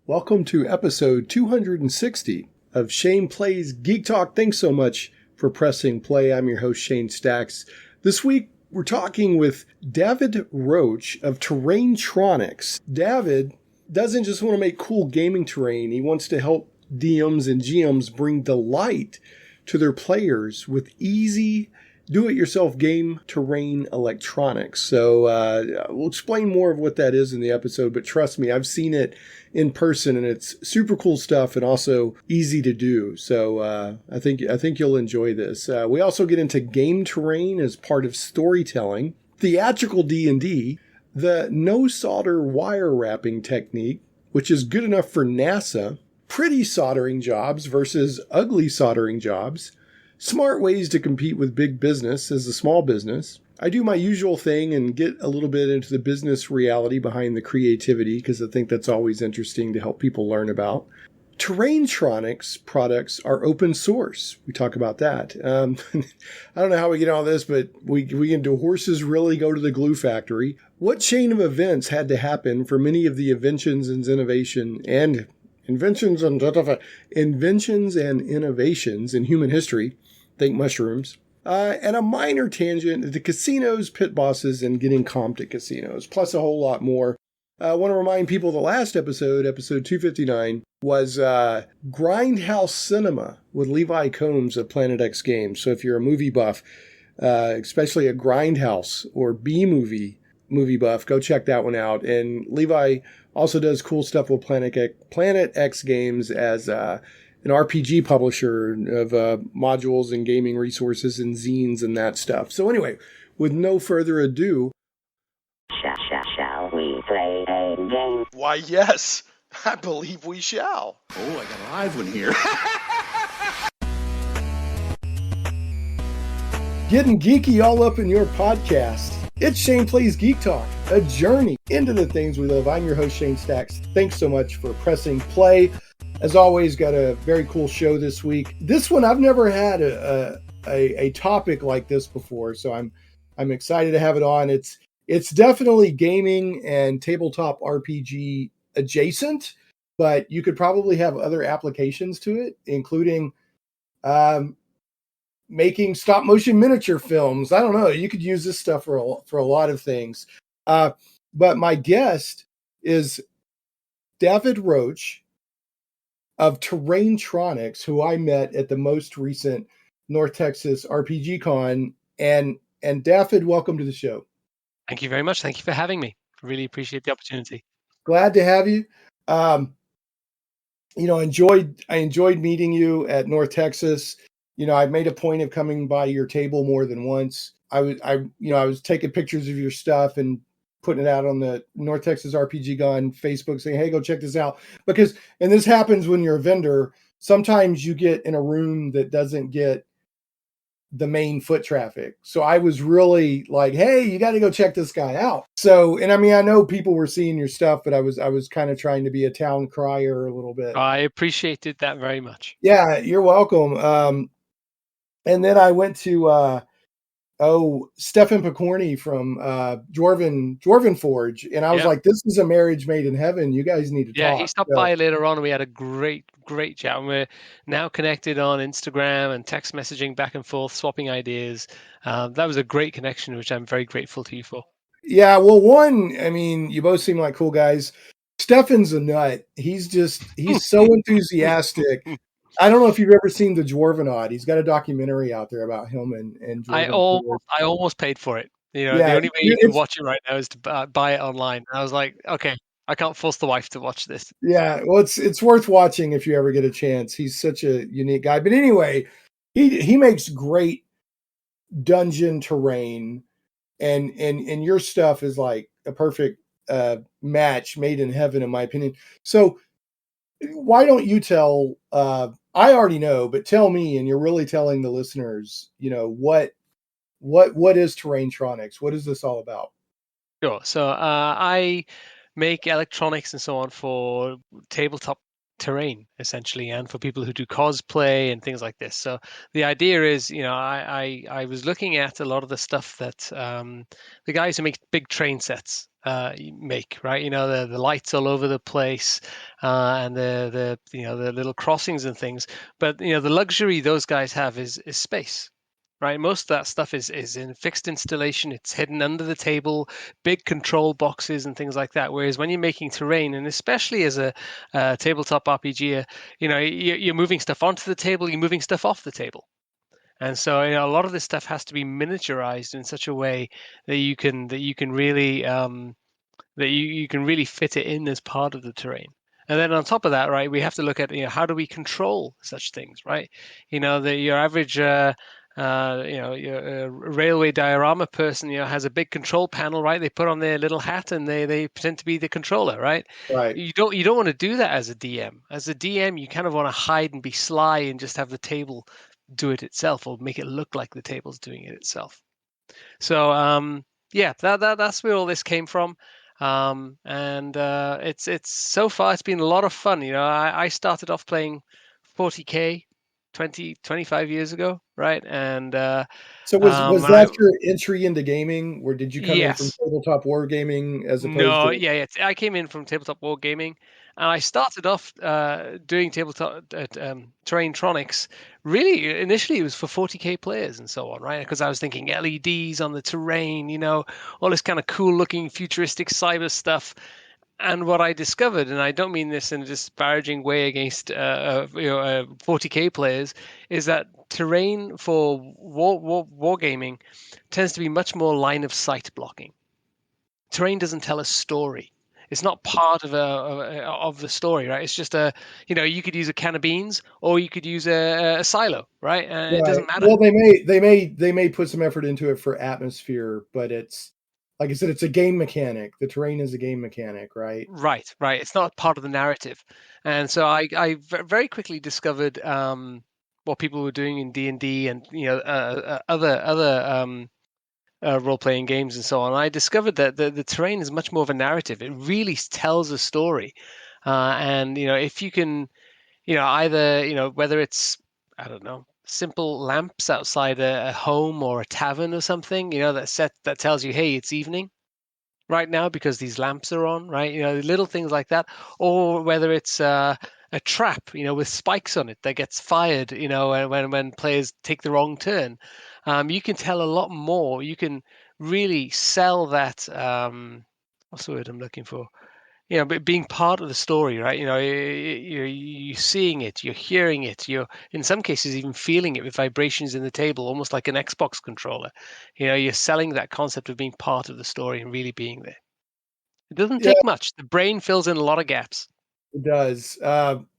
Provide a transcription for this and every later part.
Welcome to episode 260 of Shane Plays Geek Talk. Thanks so much for pressing play. I'm your host, Shane Stacks. This week, we're talking with Dafydd Roche of Terrain-Tronics. Dafydd doesn't just want to make cool gaming terrain. He wants to help DMs and GMs bring delight to their players with easy, do-it-yourself game terrain electronics. So we'll explain more of what that is in the episode, but trust me, I've seen it in person and it's super cool stuff and also easy to do. So I think you'll enjoy this. We also get into game terrain as part of storytelling, theatrical D&D, the no solder wire wrapping technique, which is good enough for NASA, pretty soldering jobs versus ugly soldering jobs, smart ways to compete with big business as a small business. I do my usual thing and get a little bit into the business reality behind the creativity because I think that's always interesting to help people learn about. Terrain-Tronics products are open source. We talk about that. I don't know how we get all this, but we can do horses really go to the glue factory. What chain of events had to happen for many of the inventions and innovations in human history? Think mushrooms. And a minor tangent to casinos, pit bosses, and getting comped at casinos, plus a whole lot more. I want to remind people the last episode 259, was Grindhouse Cinema with Levi Combs of Planet X Games. So if you're a movie buff, especially a Grindhouse or B-movie buff, go check that one out. And Levi also does cool stuff with Planet X Games as an RPG publisher of modules and gaming resources and zines and that stuff. So anyway, with no further ado, shall we play a game? Why, yes, I believe we shall. Oh, I got a live one here. Getting geeky all up in your podcast. It's Shane Plays Geek Talk, a journey into the things we love. I'm your host, Shane Stacks. Thanks so much for pressing play. As always, got a very cool show this week. This one, I've never had a topic like this before, so I'm excited to have it on. It's definitely gaming and tabletop RPG adjacent, but you could probably have other applications to it, including making stop motion miniature films. I don't know. You could use this stuff for a lot of things. But my guest is Dafydd Roche of Terrain-Tronics, who I met at the most recent North Texas RPG Con. And Dafydd, welcome to the show. Thank you very much. Thank you for having me. Really appreciate the opportunity. Glad to have you. I enjoyed meeting you at North Texas. I made a point of coming by your table more than once. I was taking pictures of your stuff and putting it out on the North Texas RPG Con Facebook saying, hey, go check this out. And this happens when you're a vendor, sometimes you get in a room that doesn't get the main foot traffic. So I was really like, hey, you got to go check this guy out. So, and I mean, I know people were seeing your stuff, but I was kind of trying to be a town crier a little bit. I appreciated that very much. Yeah, you're welcome. And then I went to, Stefan Picorni from Dwarven Forge. And I was like, this is a marriage made in heaven. You guys need to talk. Yeah, he stopped by later on and we had a great chat. And we're now connected on Instagram and text messaging back and forth, swapping ideas. That was a great connection, which I'm very grateful to you for. Yeah, well, you both seem like cool guys. Stefan's a nut. He's so enthusiastic. I don't know if you've ever seen the Dwarvenaut. He's got a documentary out there about him and Dwarven. I almost paid for it. The only way you can watch it right now is to buy it online. And I was like, okay, I can't force the wife to watch this. Yeah, well, it's worth watching if you ever get a chance. He's such a unique guy. But anyway, he makes great dungeon terrain, and your stuff is like a perfect match made in heaven, in my opinion. So why don't you tell? I already know, but tell me, and you're really telling the listeners, what is Terrain-Tronics? What is this all about? Sure. So I make electronics and so on for tabletop terrain essentially, and for people who do cosplay and things like this. So the idea is, I was looking at a lot of the stuff that the guys who make big train sets make, right? The lights all over the place, and the little crossings and things. But the luxury those guys have is space. Right, most of that stuff is in fixed installation. It's hidden under the table, big control boxes and things like that. Whereas when you're making terrain, and especially as a tabletop RPG, you're moving stuff onto the table, you're moving stuff off the table, and so a lot of this stuff has to be miniaturized in such a way that you can really you can really fit it in as part of the terrain. And then on top of that, right, we have to look at how do we control such things, right? Your average your railway diorama person, has a big control panel, right? They put on their little hat and they pretend to be the controller, right? Right. You don't want to do that as a DM. As a DM, you kind of want to hide and be sly and just have the table do it itself, or make it look like the table's doing it itself. So yeah, that's where all this came from. And it's so far it's been a lot of fun. I started off playing 40K 25 years ago, right? And So was I that your entry into gaming? Or did you come in from yes. tabletop wargaming as opposed No, to? yeah, yeah. I came in from tabletop wargaming, and I started off doing tabletop Terrain-Tronics. Really, initially it was for 40K players and so on, right? Because I was thinking LEDs on the terrain, all this kind of cool-looking futuristic cyber stuff. And what I discovered, and I don't mean this in a disparaging way against 40K players, is that terrain for wargaming tends to be much more line of sight blocking. Terrain doesn't tell a story. It's not part of the story, right? It's just you could use a can of beans or you could use a silo, right? And it Right. doesn't matter. Well, they may put some effort into it for atmosphere, but it's like I said, it's a game mechanic. The terrain is a game mechanic, right? Right, right. It's not part of the narrative. And so very quickly discovered what people were doing in D&D and other role-playing games and so on. I discovered that the terrain is much more of a narrative. It really tells a story. And if you can, either whether it's, I don't know, simple lamps outside a home or a tavern or something, that tells you, hey, it's evening right now because these lamps are on, right? Little things like that, or whether it's a trap, with spikes on it that gets fired, when players take the wrong turn. You can tell a lot more. You can really sell that. What's the word I'm looking for? But being part of the story, right? You're seeing it, you're hearing it, you're in some cases even feeling it with vibrations in the table, almost like an Xbox controller. You're selling that concept of being part of the story and really being there. It doesn't Yeah, take much. The brain fills in a lot of gaps. it does.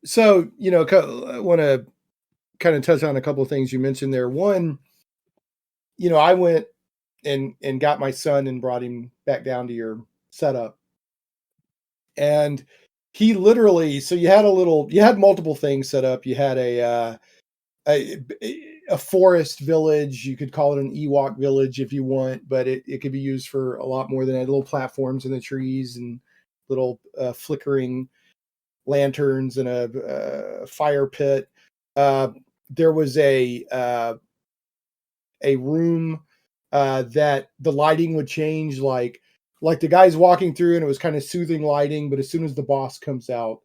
So I want to kind of touch on a couple of things you mentioned there. One, I went and got my son and brought him back down to your setup, and he literally. So you had multiple things set up. You had a forest village. You could call it an Ewok village if you want, but it could be used for a lot more than that. Little platforms in the trees and little flickering lanterns and a fire pit. There was a room that the lighting would change, like the guy's walking through and it was kind of soothing lighting, but as soon as the boss comes out,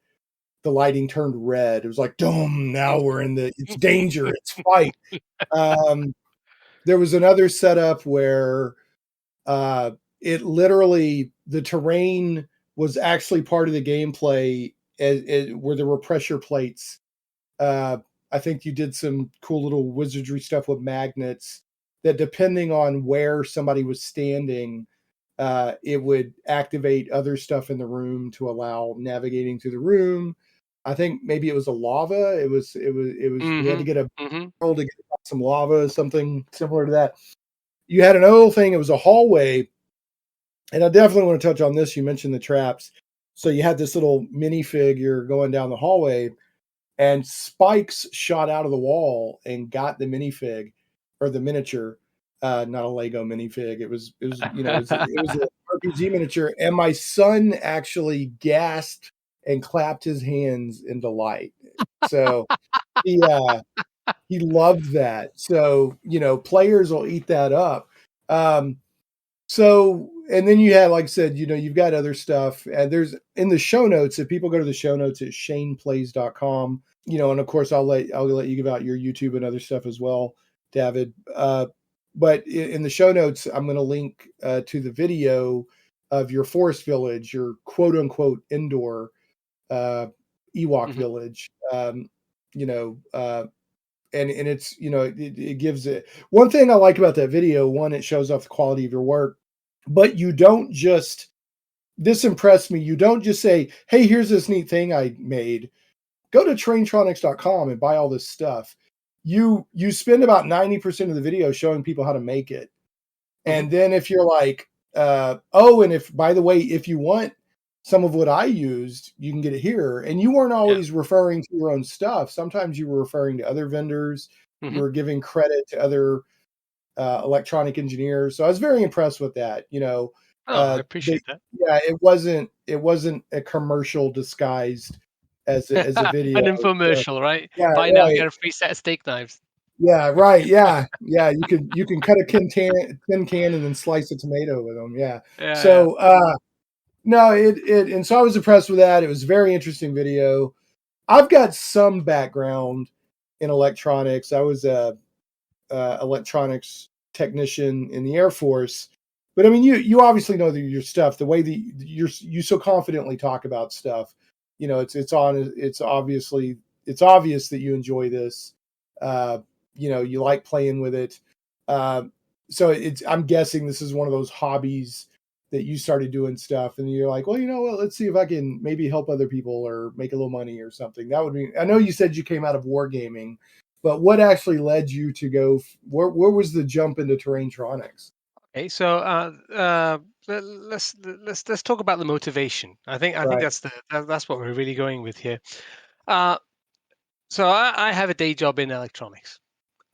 the lighting turned red. It was like, "Dome! Now we're it's danger, it's fight." Um, there was another setup where it literally the terrain was actually part of the gameplay, where there were pressure plates. Uh, I think you did some cool little wizardry stuff with magnets that, depending on where somebody was standing, it would activate other stuff in the room to allow navigating through the room. I think maybe it was a lava. It was we had to Hmm. get a Hmm. barrel to get some lava, something similar to that. You had another thing, it was a hallway, and I definitely want to touch on this. You mentioned the traps. So you had this little minifigure going down the hallway, and spikes shot out of the wall and got the minifig, or the miniature, not a Lego minifig. It was an RPG miniature, and my son actually gasped and clapped his hands in delight. So he loved that. So, players will eat that up. So, and then you have, like I said, you've got other stuff. And there's in the show notes, if people go to the show notes at shaneplays.com, and of course I'll let you give out your YouTube and other stuff as well, David. But in the show notes, I'm going to link to the video of your forest village, your quote unquote indoor Ewok village. And it's it gives it one thing I like about that video. One, it shows off the quality of your work, but you don't just this impressed me. You don't just say, "Hey, here's this neat thing I made. Go to Terrain-Tronics.com and buy all this stuff." You spend about 90% of the video showing people how to make it, and then if you're like, oh, and if by the way, if you want some of what I used, you can get it here. And you weren't always referring to your own stuff. Sometimes you were referring to other vendors. You were giving credit to other electronic engineers. So I was very impressed with that. I appreciate that. Yeah, it wasn't a commercial disguised as a video. An infomercial, right? Yeah, Buy now, get a free set of steak knives. Yeah, right. Yeah. You can cut a tin can and then slice a tomato with them. Yeah. So no, and so I was impressed with that. It was a very interesting video. I've got some background in electronics. I was a electronics technician in the Air Force, but I mean, you obviously know your stuff. The way that you so confidently talk about stuff, it's obvious that you enjoy this. You like playing with it. So I'm guessing this is one of those hobbies that you started doing stuff and you're like, well, let's see if I can maybe help other people or make a little money or something. That would be, I know you said you came out of wargaming, but what actually led you to go, where was the jump into Terrain-Tronics? Okay, so let's talk about the motivation. I think that's what we're really going with here. So I have a day job in electronics,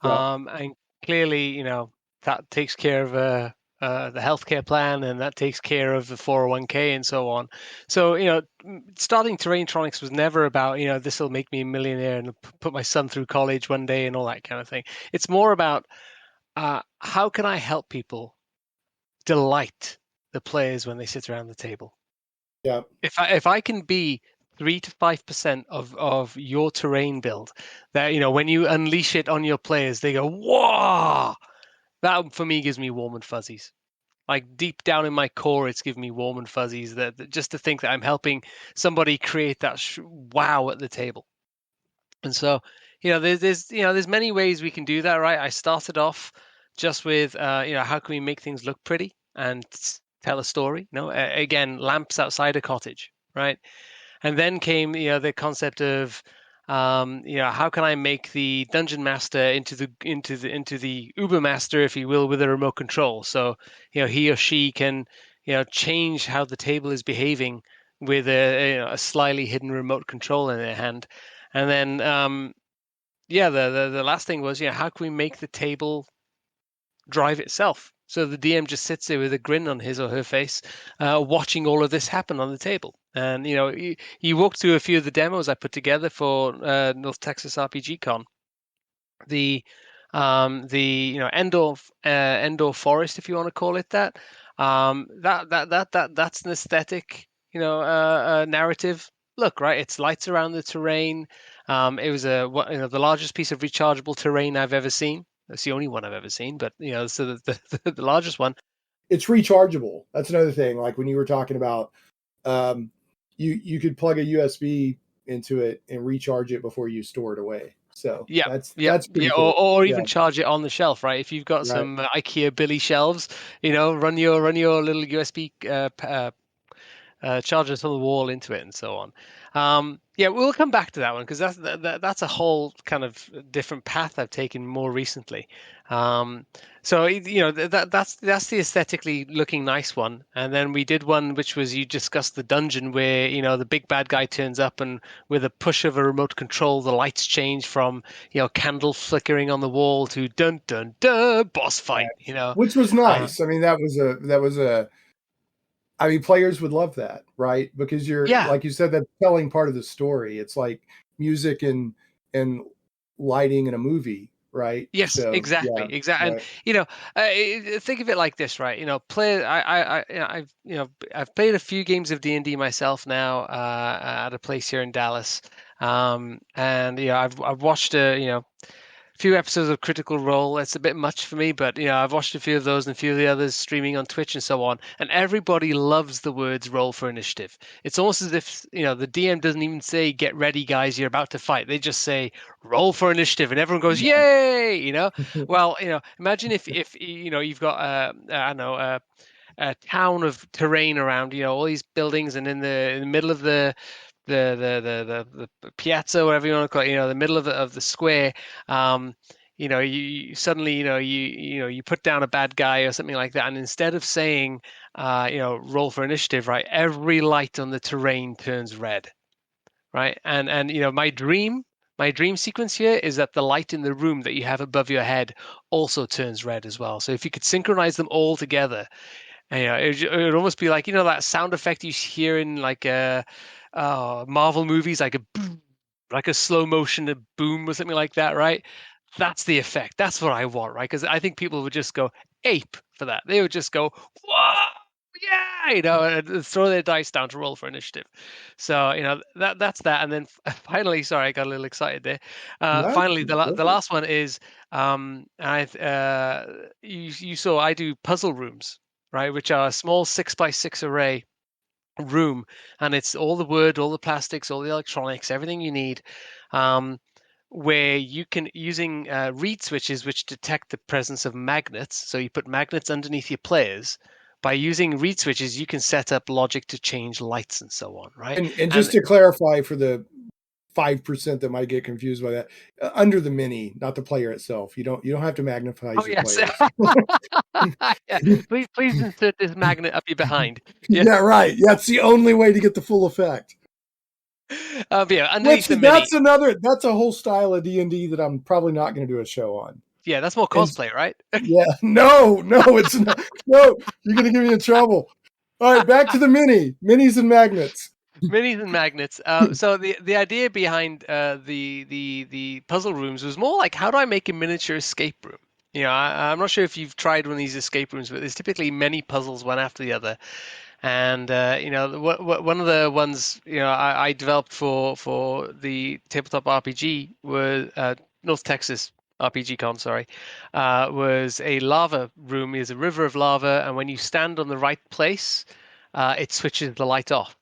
and clearly, that takes care of the healthcare plan, and that takes care of the 401k and so on. So, starting Terrain-Tronics was never about, this will make me a millionaire and put my son through college one day and all that kind of thing. It's more about how can I help people delight the players when they sit around the table. Yeah. If I can be 3 to 5% of your terrain build, that when you unleash it on your players, they go, "Whoa!" That for me gives me warm and fuzzies. Like deep down in my core, it's giving me warm and fuzzies. That just to think that I'm helping somebody create that wow at the table. And so, there's many ways we can do that, right? I started off just with, how can we make things look pretty and tell a story? Again, lamps outside a cottage, right? And then came, the concept of, how can I make the dungeon master into the Uber master, if you will, with a remote control? So, he or she can, change how the table is behaving with a slyly hidden remote control in their hand. And then, the last thing was, how can we make the table drive itself? So the DM just sits there with a grin on his or her face, watching all of this happen on the table. And you walk through a few of the demos I put together for North Texas RPG Con. The Endor Forest, if you want to call it that. That's an aesthetic, narrative. Look, right, it's lights around the terrain. It was the largest piece of rechargeable terrain I've ever seen. That's the only one I've ever seen, but so the largest one. It's rechargeable. That's another thing. Like when you were talking about, you could plug a USB into it and recharge it before you store it away. So that's pretty cool. Or even charge it on the shelf, right? If you've got some IKEA Billy shelves, run your little USB chargers on the wall into it and so on. We'll come back to that one because that's a whole kind of different path I've taken more recently. That's the aesthetically looking nice one. And then we did one which was, you discussed the dungeon where the big bad guy turns up and with a push of a remote control the lights change from candle flickering on the wall to dun dun dun boss fight. Which was nice. I mean, that was a I mean, players would love that, right? Because you're, Yeah. like you said, that's telling part of the story. It's like music and lighting in a movie, right? Yes, So yeah, exactly, exactly. And right. think of it like this, right? Play. I've played a few games of D&D myself now at a place here in Dallas, and I've watched few episodes of Critical Role. It's a bit much for me, but I've watched a few of those and a few of the others streaming on Twitch and so on. And everybody loves the words "roll for initiative." It's almost as if the DM doesn't even say "get ready, guys, you're about to fight." They just say "roll for initiative," and everyone goes "yay!" Well, imagine if you've got I don't know. A town of terrain around, all these buildings, and in the middle of the piazza, whatever you want to call it, the middle of the square, you suddenly, you put down a bad guy or something like that, and instead of saying, roll for initiative, right, every light on the terrain turns red, right, and my dream sequence here is that the light in the room that you have above your head also turns red as well. So if you could synchronize them all together, and, it would almost be like that sound effect you hear in like Marvel movies, like a boom, like a slow motion a boom or something like that, right? That's the effect. That's what I want, right? Because I think people would just go ape for that. They would just go, whoa, yeah, and throw their dice down to roll for initiative. So that's that. And then finally, sorry, I got a little excited there. No, Finally, the perfect. last one is you saw I do puzzle rooms, right, which are a small 6x6 array room, and it's all the wood, all the plastics, all the electronics, everything you need, um, where you can using reed switches which detect the presence of magnets. So you put magnets underneath your players. By using reed switches, you can set up logic to change lights and so on, right? And just And to clarify for the 5% that might get confused by that, under the mini, not the player itself. You don't have to oh magnetize your yes, players. yeah. Please insert this magnet up your behind. Yeah, Yeah, right. Yeah, it's the only way to get the full effect. but yeah, Which underneath the mini. that's a whole style of D&D that I'm probably not going to do a show on. Yeah, that's more And cosplay, right? yeah, no, it's not. No, you're going to get me in trouble. All right, back to the minis and magnets. Minis and magnets. So the idea behind the puzzle rooms was more like, how do I make a miniature escape room? I'm not sure if you've tried one of these escape rooms, but there's typically many puzzles one after the other. And one of the ones I developed for the tabletop RPG was North Texas RPG Con, sorry, was a lava room. Is a river of lava, and when you stand on the right place, it switches the light off.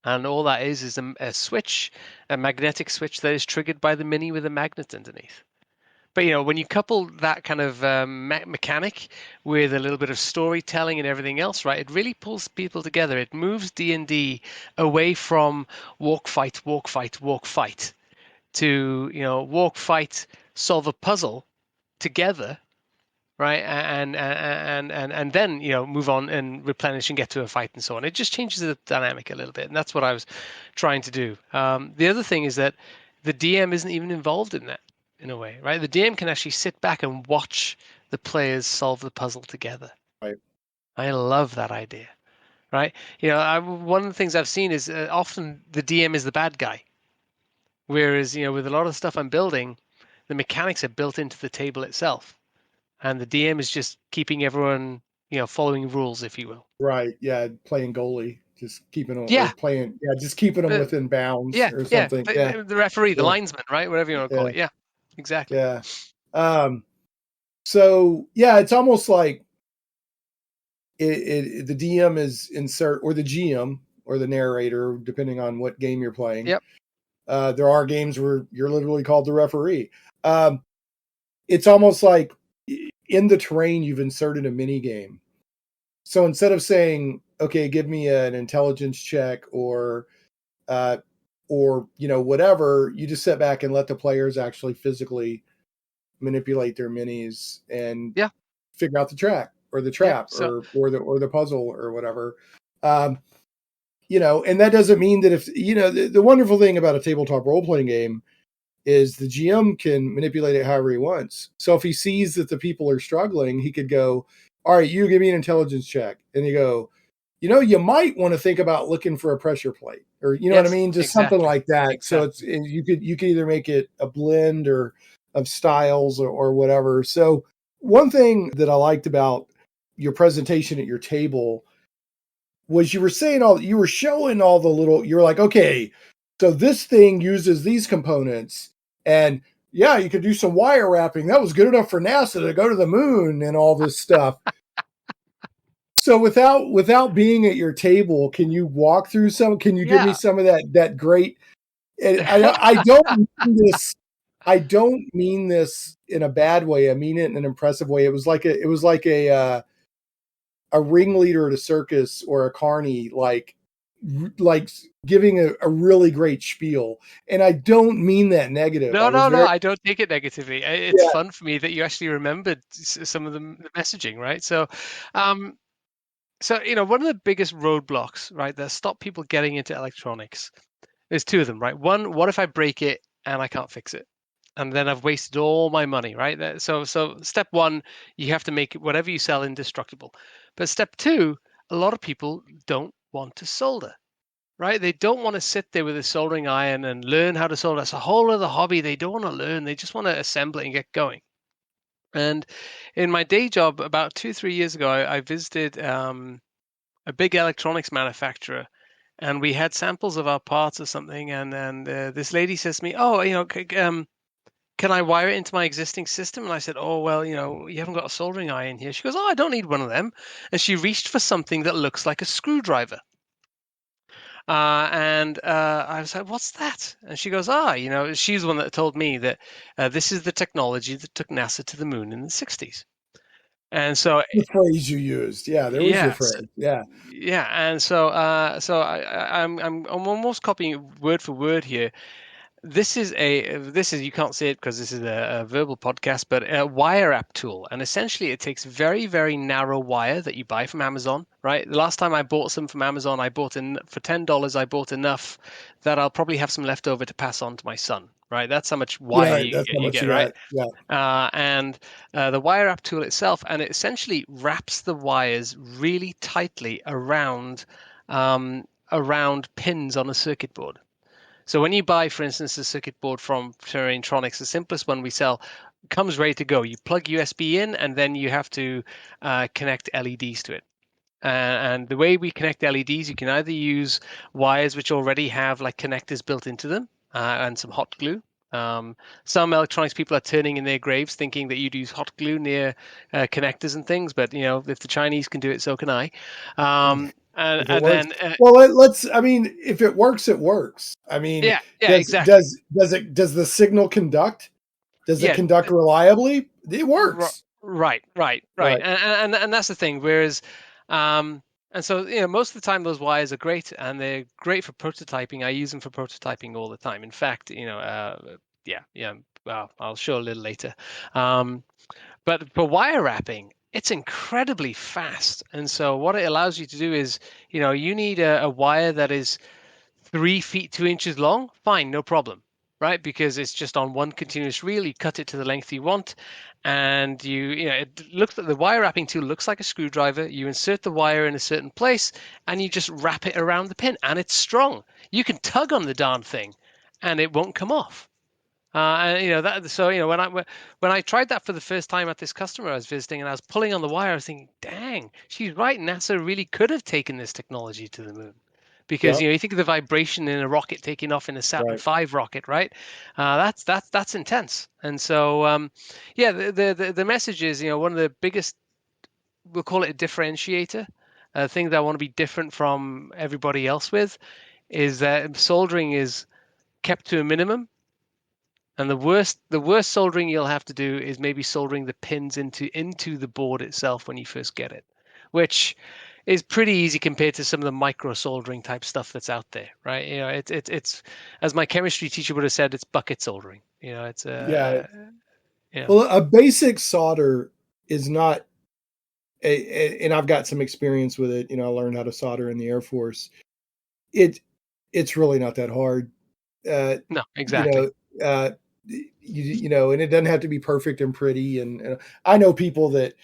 And all that is a switch, a magnetic switch that is triggered by the mini with a magnet underneath. But when you couple that kind of mechanic with a little bit of storytelling and everything else, right, it really pulls people together. It moves D&D away from walk, fight, walk, fight, walk, fight to walk, fight, solve a puzzle together, right, and then move on and replenish and get to a fight and so on. It just changes the dynamic a little bit, and that's what I was trying to do. The other thing is that the DM isn't even involved in that in a way, right? The DM can actually sit back and watch the players solve the puzzle together. Right. I love that idea, right? One of the things I've seen is often the DM is the bad guy, whereas with a lot of stuff I'm building, the mechanics are built into the table itself, and the DM is just keeping everyone, following rules, if you will. Right. Yeah, playing goalie, just keeping them or Yeah, playing. Yeah, just keeping them the, within bounds yeah, or yeah. something. Yeah. The referee, the Yeah. linesman, right? Whatever you want to call Yeah. it. Yeah, exactly. Yeah. So yeah, it's almost like the DM is insert or the GM or the narrator, depending on what game you're playing. Yep. There are games where you're literally called the referee. It's almost like in the terrain you've inserted a mini game. So instead of saying, "Okay, give me an intelligence check," or whatever, you just sit back and let the players actually physically manipulate their minis and Yeah. figure out the track or the Yeah. trap So or the puzzle or whatever. Um, and that doesn't mean that if the wonderful thing about a tabletop role playing game is the GM can manipulate it however he wants. So if he sees that the people are struggling, he could go, "All right, you give me an intelligence check," and you go, you might want to think about looking for a pressure plate, or you know what I Yes, mean, just something exactly. like that. So Exactly. you could either make it a blend or of styles or whatever. So one thing that I liked about your presentation at your table was you were showing all the little, you're like, okay, so this thing uses these components, and yeah, you could do some wire wrapping. That was good enough for NASA to go to the moon and all this stuff. So without being at your table, can you walk through some? Can you give me Yeah. some of that great? And I don't mean this. I don't mean this in a bad way. I mean it in an impressive way. It was like a ringleader at a circus or a carny, like giving a really great spiel. And I don't mean that negative. I No, was no, no. very I don't take it negatively. It's yeah fun for me that you actually remembered some of the messaging, right? So, um, one of the biggest roadblocks, right, that stop people getting into electronics, there's two of them, right? One, what if I break it and I can't fix it? And then I've wasted all my money, right? So step one, you have to make whatever you sell indestructible. But step two, a lot of people don't want to solder, right? They don't want to sit there with a soldering iron and learn how to solder. That's a whole other hobby they don't want to learn. They just want to assemble it and get going. And in my day job, about 2, 3 years ago, I visited a big electronics manufacturer, and we had samples of our parts or something. And this lady says to me, "Oh, can I wire it into my existing system?" And I said, "Oh, well, you haven't got a soldering iron here." She goes, "Oh, I don't need one of them." And she reached for something that looks like a screwdriver. And I was like, "What's that?" And she goes, she's the one that told me that this is the technology that took NASA to the moon in the 60s. And so, the phrase you used. Yeah, there was your yes, phrase. Yeah. yeah. And so I'm almost copying word for word here. This is, you can't see it because this is a verbal podcast, but a wire app tool. And essentially it takes very, very narrow wire that you buy from Amazon, right? The last time I bought some from Amazon, I bought in for $10. I bought enough that I'll probably have some left over to pass on to my son, right? That's how much Yeah, wire right. That's how you much get, you right? got. Yeah. And the wire app tool itself, and it essentially wraps the wires really tightly around pins on a circuit board. So when you buy, for instance, a circuit board from Terrain-Tronics, the simplest one we sell comes ready to go. You plug USB in, and then you have to connect LEDs to it. And the way we connect LEDs, you can either use wires which already have like connectors built into them and some hot glue. Some electronics people are turning in their graves thinking that you'd use hot glue near connectors and things, but if the Chinese can do it, so can I. And, If it and works, then well, let's. I mean, if it works, it works. I mean, yeah, yeah, does exactly. does does it does the signal conduct? Does it Yeah, conduct reliably? It works. right, right, right, Right. and that's the thing. Whereas, and so most of the time those wires are great, and they're great for prototyping. I use them for prototyping all the time. In fact, yeah, yeah. Well, I'll show a little later. Um, but for wire wrapping, it's incredibly fast, and so what it allows you to do is, you need a wire that is 3 feet 2 inches long, fine, no problem, right? Because it's just on one continuous reel. You cut it to the length you want, and it looks like the wire wrapping tool looks like a screwdriver. You insert the wire in a certain place, and you just wrap it around the pin, and it's strong. You can tug on the darn thing, and it won't come off. And that, so when I tried that for the first time at this customer I was visiting, and I was pulling on the wire, I was thinking, "Dang, she's right. NASA really could have taken this technology to the moon." Because Yep. you think of the vibration in a rocket taking off in a Saturn Right. V rocket, right? That's intense. And so yeah, the message is, one of the biggest, we'll call it a differentiator, a thing that I want to be different from everybody else with, is that soldering is kept to a minimum. And the worst soldering you'll have to do is maybe soldering the pins into the board itself when you first get it, which is pretty easy compared to some of the micro soldering type stuff that's out there, right? It's as my chemistry teacher would have said, it's bucket soldering. It's Yeah. you know, Well, a basic solder is not and I've got some experience with it. I learned how to solder in the Air Force. It it's really not that hard. Uh, no, you exactly. know, and it doesn't have to be perfect and pretty. And I know people that,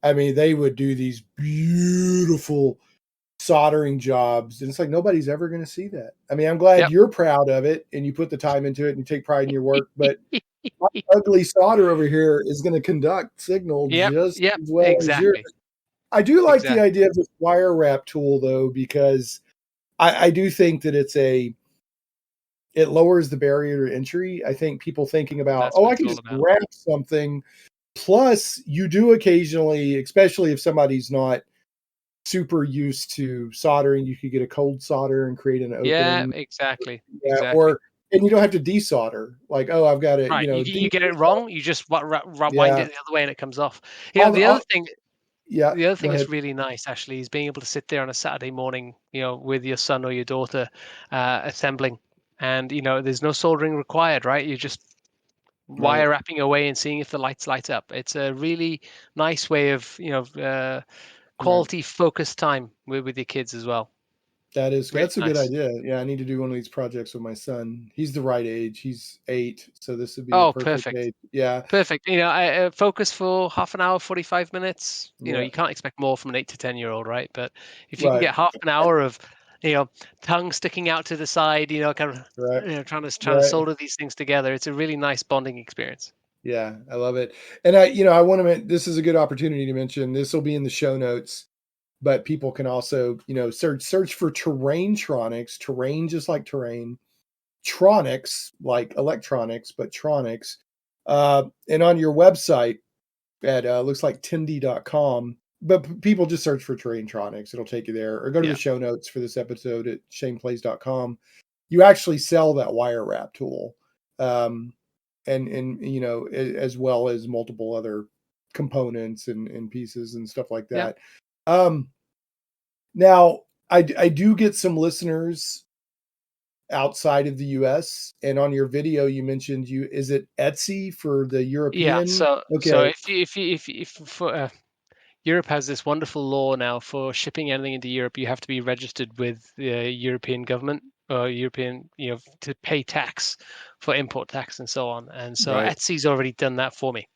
I mean, they would do these beautiful soldering jobs, and it's like nobody's ever going to see that. I mean, I'm glad Yep. you're proud of it and you put the time into it and you take pride in your work, but my ugly solder over here is going to conduct signal Yep. just Yep. as well as yours. Exactly. I do like the Exactly. idea of this wire wrap tool though, because I do think that it lowers the barrier to entry. I think people thinking about, That's oh, what I it's can all just about. wrap something. Plus, you do occasionally, especially if somebody's not super used to soldering, you could get a cold solder and create an Yeah. opening. Exactly. Yeah, Exactly. and you don't have to desolder. Like, oh, I've got to, Right. You get it desolder. wrong. You just wind Yeah, it the other way and it comes off. all the, The other all, thing. yeah. The other Go thing ahead. that's really nice actually is being able to sit there on a Saturday morning, with your son or your daughter, assembling, and there's no soldering required, right? You're just Right. wire wrapping away and seeing if the lights light up. It's a really nice way of Right. quality focused time with your kids as well. Really That's a good nice. idea. Yeah, I need to do one of these projects with my son. He's the right age. He's 8, so this would be the Oh, perfect perfect. age. Yeah. Perfect. I focus for half an hour, 45 minutes. Yeah. You can't expect more from an 8 to 10-year-old, right? But if you can Right. get half an hour of, tongue sticking out to the side, kind of, Right. trying to Right. solder these things together, it's a really nice bonding experience. Yeah, I love it. And I want to, this is a good opportunity to mention, this will be in the show notes, but people can also, search for Terrain-Tronics, terrain just like terrain, tronics like electronics, but tronics. And on your website at looks like tindy.com, but people just search for Terrain-Tronics. It'll take you there, or go to the Yeah. show notes for this episode at shaneplays.com. You actually sell that wire wrap tool. Um, and as well as multiple other components and pieces and stuff like Yeah. that. Um, now I do get some listeners outside of the US, and on your video you mentioned is it Etsy for the Yeah. European? So Okay, if for Europe has this wonderful law now for shipping anything into Europe, you have to be registered with the European government or European, to pay tax for import tax and so on. And so right. Etsy's already done that for me.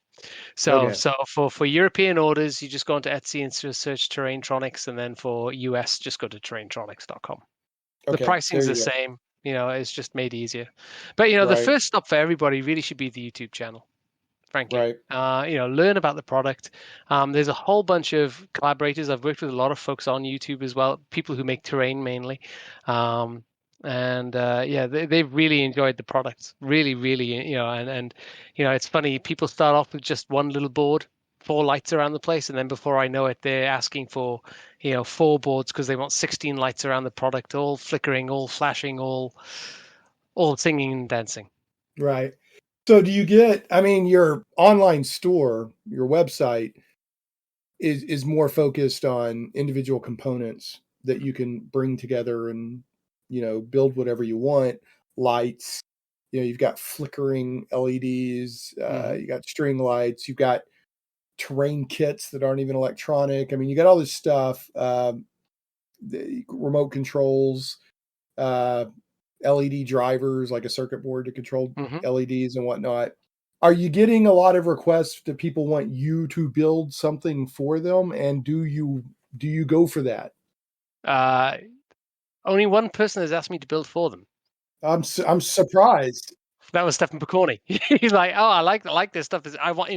So Okay, so for European orders, you just go onto Etsy and search Terrain-Tronics, and then for US, just go to terraintronics.com. The okay, pricing's there the you go. same. It's just made easier. But the Right, first stop for everybody really should be the YouTube channel, frankly. right, Learn about the product. There's a whole bunch of collaborators. I've worked with a lot of folks on YouTube as well, people who make terrain mainly. And yeah, they've really enjoyed the product. Really, really, and it's funny. People start off with just one little board, 4 lights around the place, and then before I know it, they're asking for, 4 boards because they want 16 lights around the product, all flickering, all flashing, all singing and dancing. right. So do you get, I mean, your online store, your website is more focused on individual components that you can bring together and build whatever you want. Lights, you've got flickering LEDs, Hmm. you got string lights, you've got terrain kits that aren't even electronic. I mean, you got all this stuff, the remote controls, uh, LED drivers like a circuit board to control Hmm. LEDs and whatnot. Are you getting a lot of requests that people want you to build something for them? And do you go for that? Uh, Only one person has asked me to build for them. I'm surprised. That was Stephen Picorni. He's like, "Oh, I like this stuff. I want,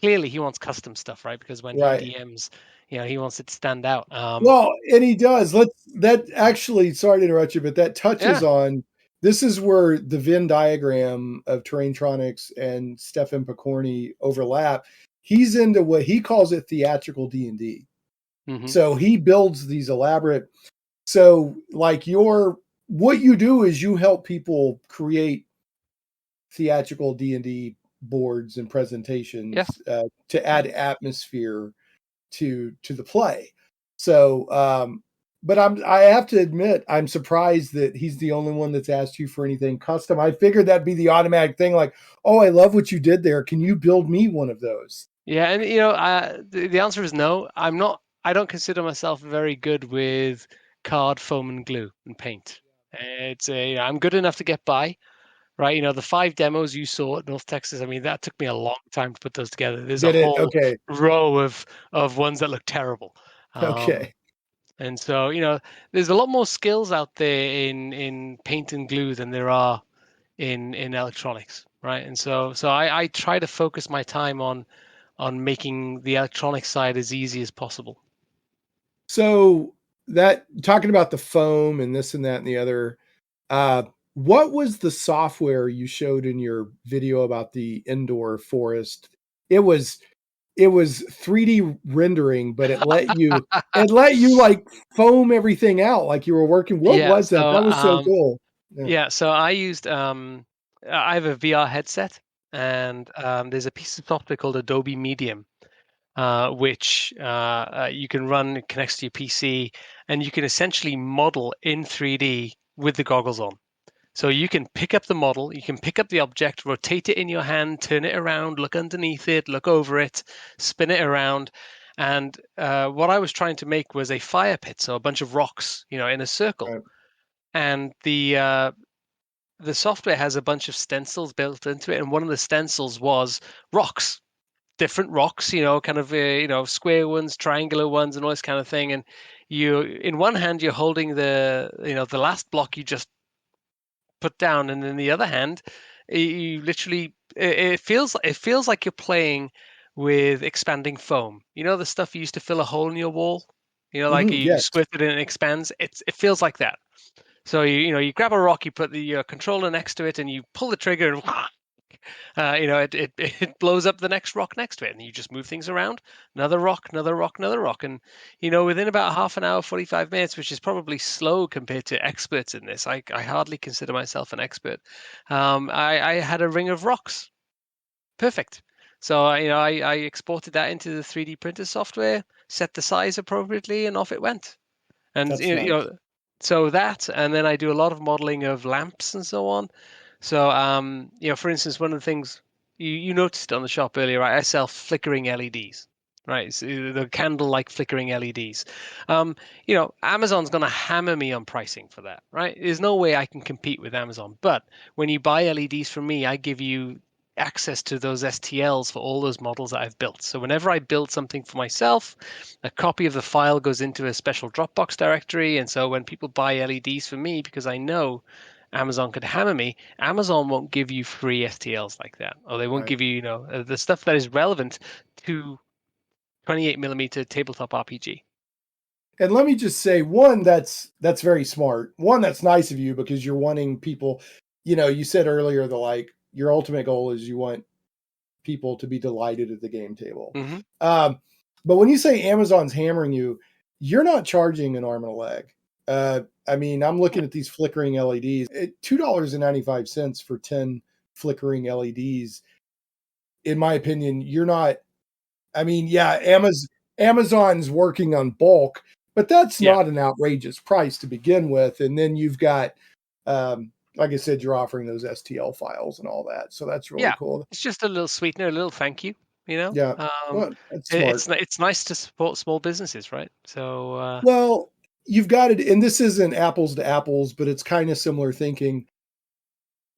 clearly he wants custom stuff, right? Because when he Right. DMs, he wants it to stand out." Well, and he does. That actually, sorry to interrupt you, but that touches Yeah. on, this is where the Venn diagram of Terrain-Tronics and Stephen Picorni overlap. He's into what he calls it theatrical D&D. Hmm. So he builds these elaborate, so like what you do is you help people create theatrical D&D boards and Yeah. presentations to add atmosphere to the play. So, but I have to admit, I'm surprised that he's the only one that's asked you for anything custom. I figured that'd be the automatic thing, like, oh, I love what you did there. Can you build me one of those? Yeah, and the answer is no. I'm not. I don't consider myself very good with card, foam, and glue and paint. I'm good enough to get by, right? The 5 demos you saw at North Texas. I mean, that took me a long time to put those together. There's a Did it? whole Okay. row of ones that look terrible. Um, Okay. And so, there's a lot more skills out there in paint and glue than there are in electronics, right? And so I try to focus my time on making the electronic side as easy as possible. So that talking about the foam and this and that and the other, what was the software you showed in your video about the indoor forest? It was 3D rendering, but it let you like foam everything out like you were working. What Yeah. was that? So That was so cool. Yeah. yeah. So I used I have a VR headset, and there's a piece of software called Adobe Medium, which you can run. It connects to your PC, and you can essentially model in 3D with the goggles on. So you can pick up the model, you can pick up the object, rotate it in your hand, turn it around, look underneath it, look over it, spin it around. And what I was trying to make was a fire pit, so a bunch of rocks, in a circle. Right. And the software has a bunch of stencils built into it, and one of the stencils was rocks, different rocks, kind of square ones, triangular ones, and all this kind of thing. And in one hand, you're holding the last block you just put down, and in the other hand, you literally it feels like you're playing with expanding foam. The stuff you used to fill a hole in your wall. Like you Yes. squirt it and it expands. It feels like that. So you grab a rock, you put the controller next to it, and you pull the trigger, and it blows up the next rock next to it, and you just move things around. Another rock, another rock, another rock, and within about half an hour, 45 minutes, which is probably slow compared to experts in this. I hardly consider myself an expert. I had a ring of rocks. Perfect. So I exported that into the 3D printer software, set the size appropriately, and off it went. And That's nice. so that, and then I do a lot of modeling of lamps and so on. So, for instance, one of the things you noticed on the shop earlier, right? I sell flickering LEDs, right? So the candle-like flickering LEDs. Amazon's going to hammer me on pricing for that, right? There's no way I can compete with Amazon. But when you buy LEDs from me, I give you access to those STLs for all those models that I've built. So whenever I build something for myself, a copy of the file goes into a special Dropbox directory. And so when people buy LEDs for me, because I know Amazon could hammer me, Amazon won't give you free STLs like that, or they won't Right. give you, the stuff that is relevant to 28 millimeter tabletop RPG. And let me just say, one, that's very smart. One, that's nice of you because you're wanting people, you said earlier your ultimate goal is you want people to be delighted at the game table. Mm-hmm. But when you say Amazon's hammering you, you're not charging an arm and a leg. I'm looking at these flickering LEDs at $2.95 for 10 flickering LEDs. In my opinion, you're not. Amazon's working on bulk, but that's Yeah. not an outrageous price to begin with. And then you've got, like I said, you're offering those STL files and all that. So that's really Yeah. cool. It's just a little sweetener, a little thank you, Yeah. Well, that's smart. it's nice to support small businesses, right? So, Well, you've got it, and this isn't apples to apples, but it's kind of similar thinking.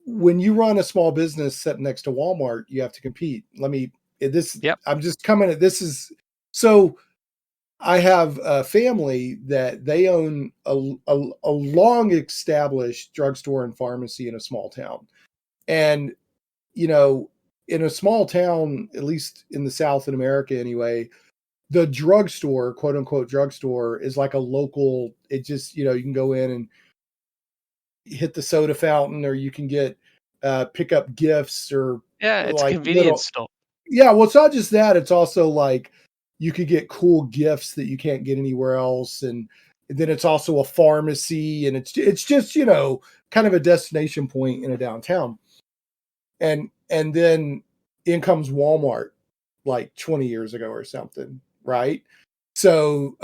When you run a small business set next to Walmart, you have to compete. Yep. I'm just coming at this is so I have a family that they own a long established drugstore and pharmacy in a small town. And, in a small town, at least in the South in America anyway, the drugstore, quote unquote drugstore, is like a local, it just, you can go in and hit the soda fountain, or you can get pick up gifts or Yeah, it's a like convenience store. yeah, well, it's not just that, it's also like you could get cool gifts that you can't get anywhere else. And then it's also a pharmacy, and it's just, kind of a destination point in a downtown. And then in comes Walmart like 20 years ago or something, right? So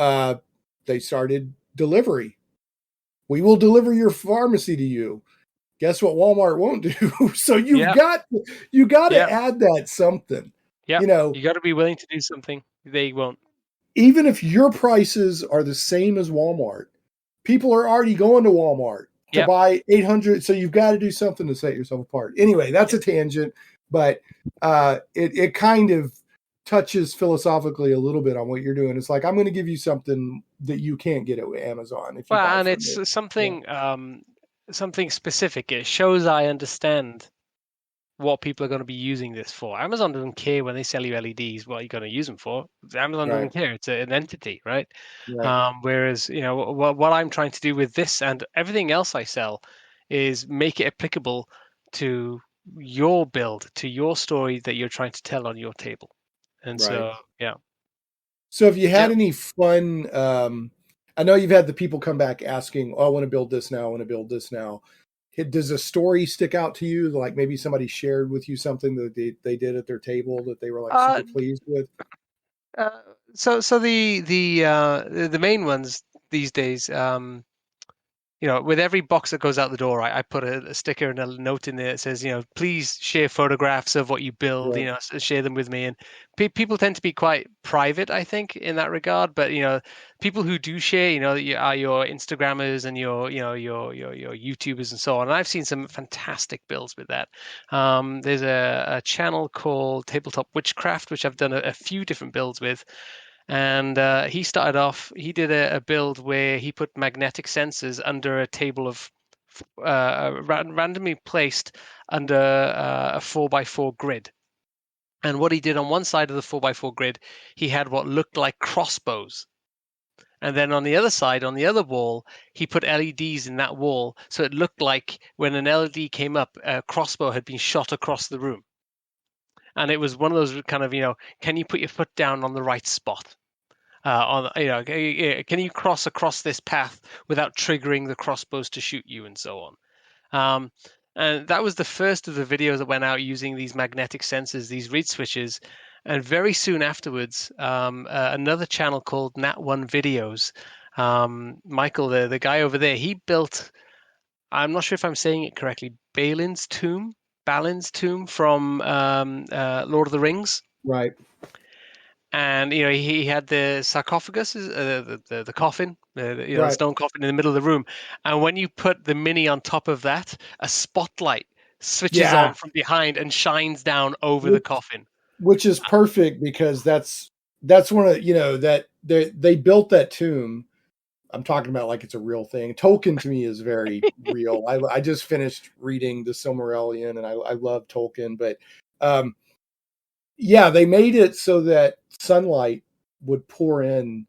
they started delivery. We will deliver your pharmacy to you. Guess what Walmart won't do? So Yeah. you got to Yeah. add that something. Yeah. You know, You got to be willing to do something. They won't. even if your prices are the same as Walmart, people are already going to Walmart to Yep. buy 800. So you've got to do something to set yourself apart. Anyway, that's a tangent, but it kind of touches philosophically a little bit on what you're doing. It's like, I'm going to give you something that you can't get at Amazon if you Well, buy and from me. it's something specific. It shows I understand what people are going to be using this for. Amazon doesn't care when they sell you LEDs what you're going to use them for. Amazon Right. doesn't care. It's an entity, right? Right. Whereas, what I'm trying to do with this and everything else I sell is make it applicable to your build, to your story that you're trying to tell on your table. And Right. so, yeah. So have you had Yeah. any fun, I know you've had the people come back asking, oh, I want to build this now. I want to build this now. Does a story stick out to you? Like maybe somebody shared with you something that they did at their table that they were like Uh, super pleased with? uh, so the main ones these days, with every box that goes out the door, I put a sticker and a note in there that says, please share photographs of what you build, Yeah. share them with me. And people tend to be quite private, I think, in that regard. But people who do share, are your Instagrammers and your YouTubers and so on. And I've seen some fantastic builds with that. There's a channel called Tabletop Witchcraft, which I've done a few different builds with. And he started off, he did a build where he put magnetic sensors under a table of randomly placed under a 4x4 grid. And what he did on one side of the 4x4 grid, he had what looked like crossbows. And then on the other side, on the other wall, he put LEDs in that wall. So it looked like when an LED came up, a crossbow had been shot across the room. And it was one of those kind of, can you put your foot down on the right spot? Can you cross across this path without triggering the crossbows to shoot you and so on. And that was the first of the videos that went out using these magnetic sensors, these reed switches. And very soon afterwards, another channel called Nat1 Videos, Michael, the guy over there, he built, I'm not sure if I'm saying it correctly, Balin's tomb from Lord of the Rings. Right. And he had the sarcophagus, the coffin, the Right. stone coffin in the middle of the room. And when you put the mini on top of that, a spotlight switches Yeah. on from behind and shines down over the coffin. Which is perfect because that's one of that they built that tomb. I'm talking about like it's a real thing. Tolkien to me is very real. I just finished reading the Silmarillion and I love Tolkien, but yeah, they made it so that sunlight would pour in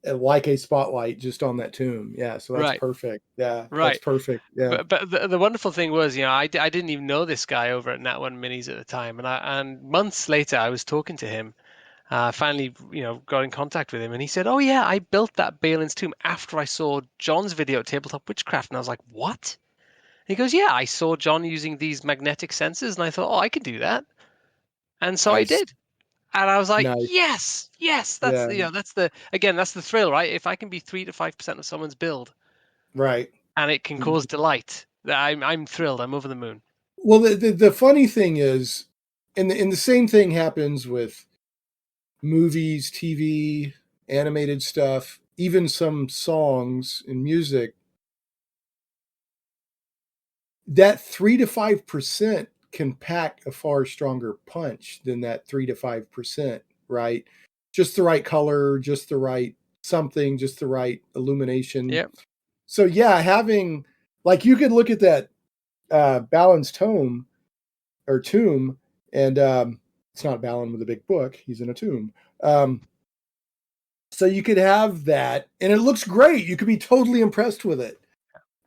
like a spotlight just on that tomb. Yeah, so that's Right, perfect. Yeah, that's right. perfect. Yeah. But the wonderful thing was, I didn't even know this guy over at Nat One Minis at the time, and months later I was talking to him. Finally, got in contact with him, and he said, "Oh yeah, I built that Balin's tomb after I saw John's video at Tabletop Witchcraft." And I was like, "What?" He goes, "Yeah, I saw John using these magnetic sensors, and I thought, oh, I could do that." And so I Nice. did. And I was like, Nice. yes, that's Yeah. that's the thrill, right? If I can be 3 to 5% of someone's build Right. and it can cause delight, I'm thrilled. I'm over the moon. Well, the funny thing is, and the same thing happens with movies, TV, animated stuff, even some songs and music. That 3 to 5% can pack a far stronger punch than that 3 to 5%, right? Just the right color, just the right something, just the right illumination. Yeah. So yeah, having like you could look at that Balin's tomb, and it's not Balin with a big book. He's in a tomb. So you could have that, and it looks great. You could be totally impressed with it.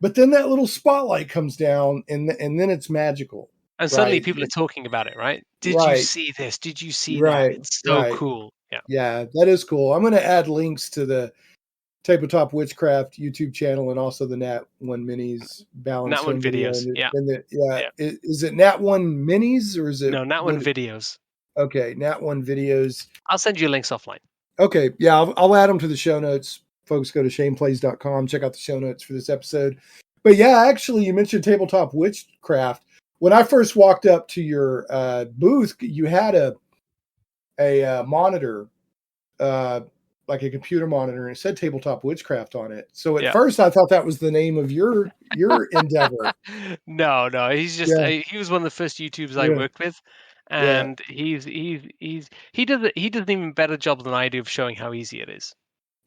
But then that little spotlight comes down, and then it's magical. And suddenly Right. people are talking about it, right? Did you Right. see this? Did you see that? Right. It's so Right. cool. Yeah. Yeah, that is cool. I'm going to add links to the Tabletop Witchcraft YouTube channel and also the Nat One Minis balance Nat One video. videos. Yeah. Yeah. Is it Nat One Minis or is it? No, Nat One videos. Okay, Nat One videos. I'll send you links offline. Okay, yeah, I'll add them to the show notes. Folks, go to shaneplays.com, check out the show notes for this episode. But yeah, actually, you mentioned Tabletop Witchcraft. When I first walked up to your booth, you had a monitor, like a computer monitor, and it said Tabletop Witchcraft on it. So at first, I thought that was the name of your endeavor. No, he's just he was one of the first YouTubers I worked with. and he does an even better job than I do of showing how easy it is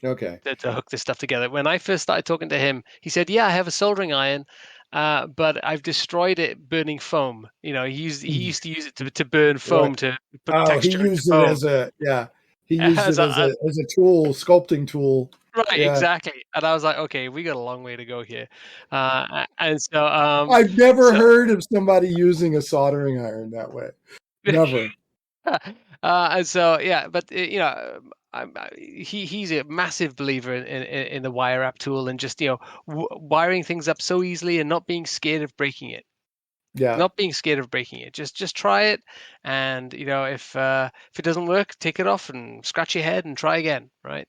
Okay. to hook this stuff together. When I first started talking to him, he said, "Yeah, I have a soldering iron, but I've destroyed it burning foam." He used to use it to burn foam Right. to put Oh, he texture into used it foam. as a He used As it a, as a tool, sculpting tool. right, Yeah. exactly. And I was like, okay, we got a long way to go here. And so, I've never so heard of somebody using a soldering iron that way. Never. and so, yeah, but he's a massive believer in the wire wrap tool and just wiring things up so easily and not being scared of breaking it. Yeah. Not being scared of breaking it. Just try it, and if it doesn't work, take it off and scratch your head and try again. Right.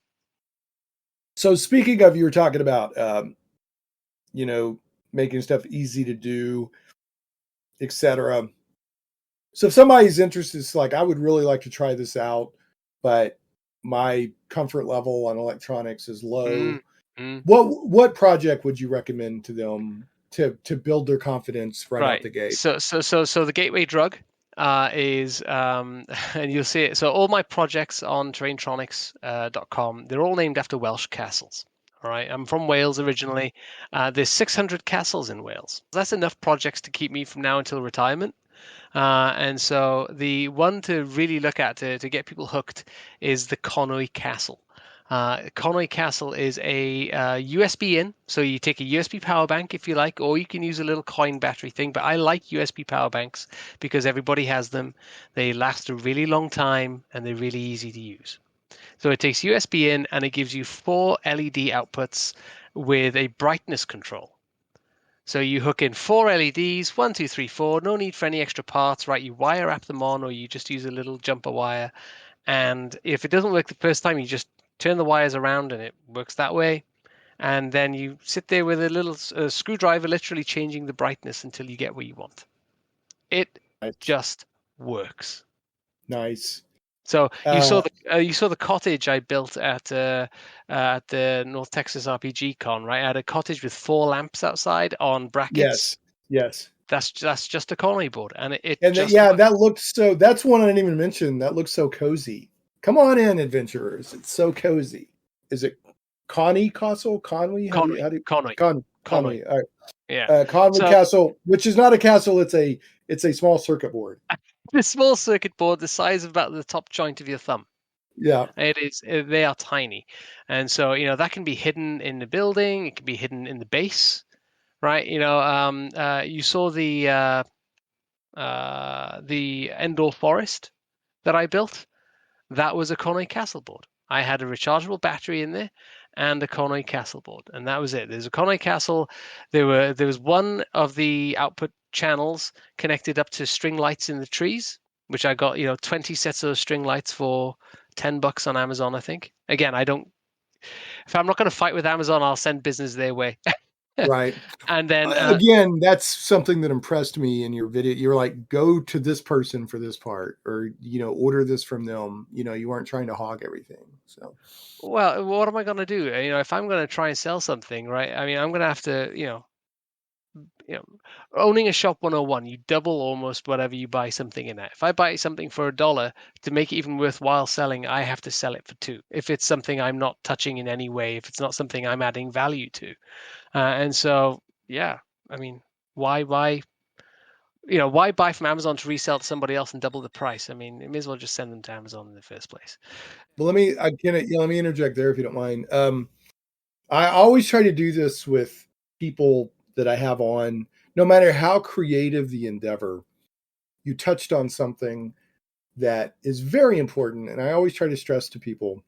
So speaking of, you were talking about, you know, making stuff easy to do, etc. So if somebody's interested, it's like, I would really like to try this out, but my comfort level on electronics is low. Mm, mm. What project would you recommend to them to build their confidence right out Right. the gate? So the gateway drug is and you'll see it. So all my projects on Terrain-Tronics.com, they're all named after Welsh castles. All right. I'm from Wales originally. There's 600 castles in Wales. That's enough projects to keep me from now until retirement. And so the one to really look at to get people hooked is the Conwy Castle. Conwy Castle is a USB in, so you take a USB power bank if you like, or you can use a little coin battery thing. But I like USB power banks because everybody has them. They last a really long time and they're really easy to use. So it takes USB in and it gives you 4 LED outputs with a brightness control. So you hook in 4 LEDs, 1, 2, 3, 4. No need for any extra parts, right? You wire wrap them on, or you just use a little jumper wire. And if it doesn't work the first time, you just turn the wires around and it works that way. And then you sit there with a little screwdriver, literally changing the brightness until you get what you want. It Nice. just works. Nice. So you saw the cottage I built at the North Texas RPG Con, right? I had a cottage with 4 lamps outside on brackets. Yes. Yes. That's just a colony board, and it And just that looks so. That's one I didn't even mention. That looks so cozy. Come on in, adventurers. It's so cozy. Is it Conwy Castle? Conwy? Conwy, Conwy? Conwy. All right. Yeah. Conwy So Castle, which is not a castle. It's a small circuit board. the small circuit board, the size of about the top joint of your thumb. Yeah. It is. They are tiny, and so that can be hidden in the building. It can be hidden in the base, right? You saw the Endor Forest that I built. That was a Conwy Castle board. I had a rechargeable battery in there and a Conwy Castle board, and that was it. There's a Conwy Castle. There was one of the output channels connected up to string lights in the trees, which I got 20 sets of string lights for $10 on Amazon, I think. Again, I don't. If I'm not going to fight with Amazon, I'll send business their way. Right. And then Again, that's something that impressed me in your video. You're like, go to this person for this part, or order this from them. You weren't trying to hog everything. So, well, what am I going to do? If I'm going to try and sell something, right? I mean, I'm going to have to, owning a shop 101, you double almost whatever you buy something in at. If I buy something for $1 to make it even worthwhile selling, I have to sell it for $2. If it's something I'm not touching in any way, if it's not something I'm adding value to, and so yeah, I mean, why buy from Amazon to resell to somebody else and double the price? I mean, you may as well just send them to Amazon in the first place. well, let me interject there if you don't mind. I always try to do this with people that I have on, no matter how creative the endeavor. You touched on something that is very important, and I always try to stress to people.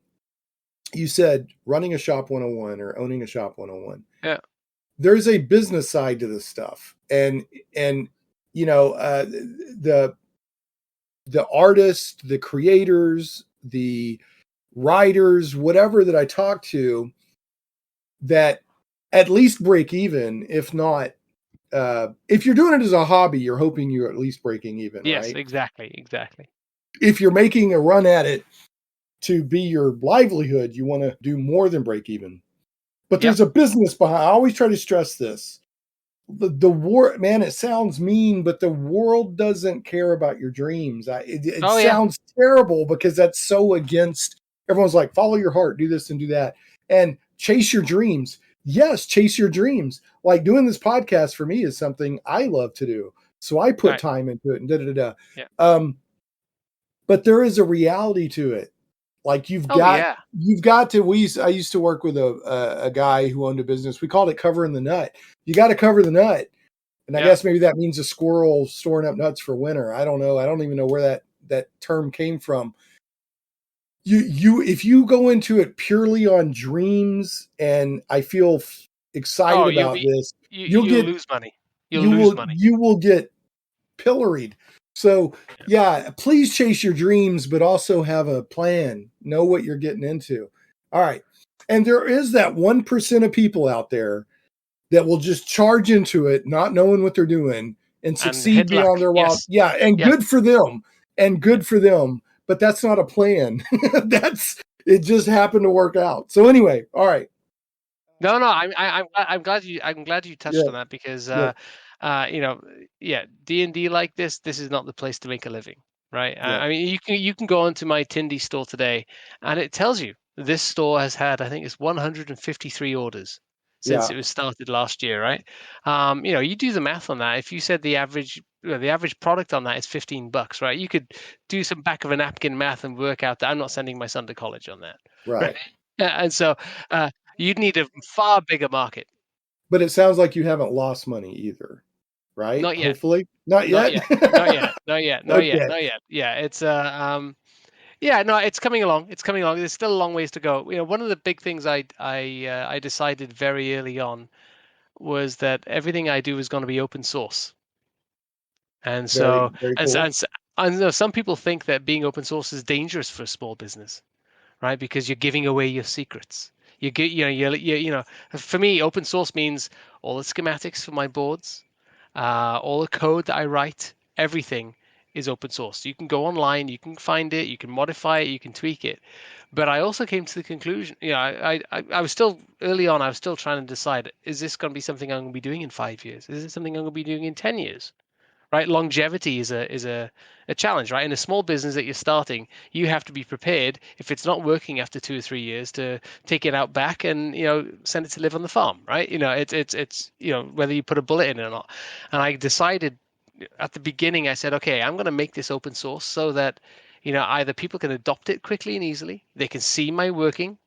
You said running a shop 101 or owning a shop 101. Yeah. There's a business side to this stuff, and the artists, the creators, the writers, whatever that I talk to, that at least break even, if not, if you're doing it as a hobby, you're hoping you're at least breaking even, Yes, right? exactly. If you're making a run at it to be your livelihood, you want to do more than break even. But there's a business behind. I always try to stress this. the war, man, it sounds mean, but the world doesn't care about your dreams. It Oh yeah. sounds terrible because that's so against, everyone's like, follow your heart, do this and do that. And chase your dreams. Yes, chase your dreams. Like doing this podcast for me is something I love to do. So I put Right. time into it and da da da. Yeah. But there is a reality to it. Like you've got to, I used to work with a guy who owned a business. We called it covering the nut. You got to cover the nut. And I guess maybe that means a squirrel storing up nuts for winter. I don't know. I don't even know where that term came from. If you go into it purely on dreams, and I feel excited about this, you'll lose money. You will get pilloried. So yeah, please chase your dreams, but also have a plan. Know what you're getting into. All right. And there is that 1% of people out there that will just charge into it, not knowing what they're doing, and succeed beyond their wild. Yeah. And good for them. And good for them. But that's not a plan. It just happened to work out. So anyway, all right. No, I'm glad you touched on that because D&D like this is not the place to make a living, right? I mean, you can go onto my Tindy store today, and it tells you this store has had, I think it's 153 orders since it was started last year, right? You do the math on that. If you said the average product on that is $15, right? You could do some back of a napkin math and work out that I'm not sending my son to college on that, right? And so you'd need a far bigger market. But it sounds like you haven't lost money either, right? Not yet. Hopefully, not yet. Not yet. Yeah, it's it's coming along. It's coming along. There's still a long ways to go. One of the big things I decided very early on was that everything I do is going to be open source. And so, very cool. and some people think that being open source is dangerous for a small business, right? Because you're giving away your secrets. For me, open source means all the schematics for my boards, all the code that I write, everything is open source. You can go online, you can find it, you can modify it, you can tweak it. But I also came to the conclusion, I was still early on, I was still trying to decide, is this going to be something I'm going to be doing in 5 years? Is it something I'm going to be doing in 10 years? Right? Longevity is a challenge, right? In a small business that you're starting, you have to be prepared if it's not working after 2 or 3 years to take it out back and send it to live on the farm, right? It's whether you put a bullet in it or not. And I decided at the beginning, I said, okay, I'm going to make this open source so that either people can adopt it quickly and easily, they can see my working.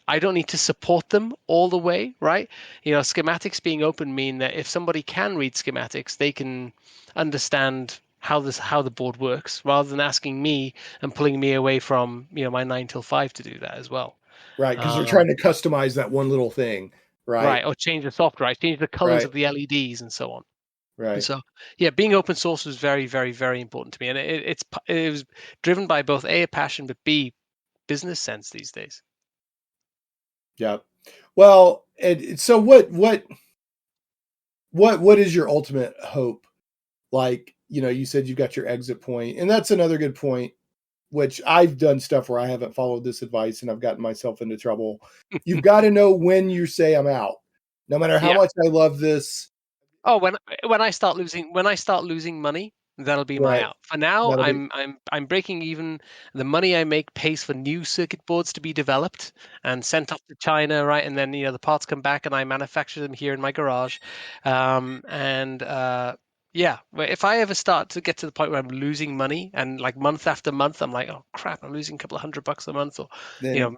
I don't need to support them all the way, right? Schematics being open mean that if somebody can read schematics, they can understand how the board works, rather than asking me and pulling me away from my 9 till 5 to do that as well. Right, because they're trying to customize that one little thing, right? Right, or change the software, right? Change the colors of the LEDs and so on. Right. And so, being open source was very, very, very important to me, and it was driven by both A, passion, but B, business sense these days. Yeah. Well, so what is your ultimate hope? Like, you said you got your exit point, and that's another good point, which I've done stuff where I haven't followed this advice and I've gotten myself into trouble. You've got to know when you say I'm out, no matter how much I love this. Oh, when I start losing money, that'll be my out. For now, I'm breaking even. The money I make pays for new circuit boards to be developed and sent off to China, right? And then the parts come back and I manufacture them here in my garage. If I ever start to get to the point where I'm losing money and like month after month, I'm like, oh crap, I'm losing a couple of $100 a month, or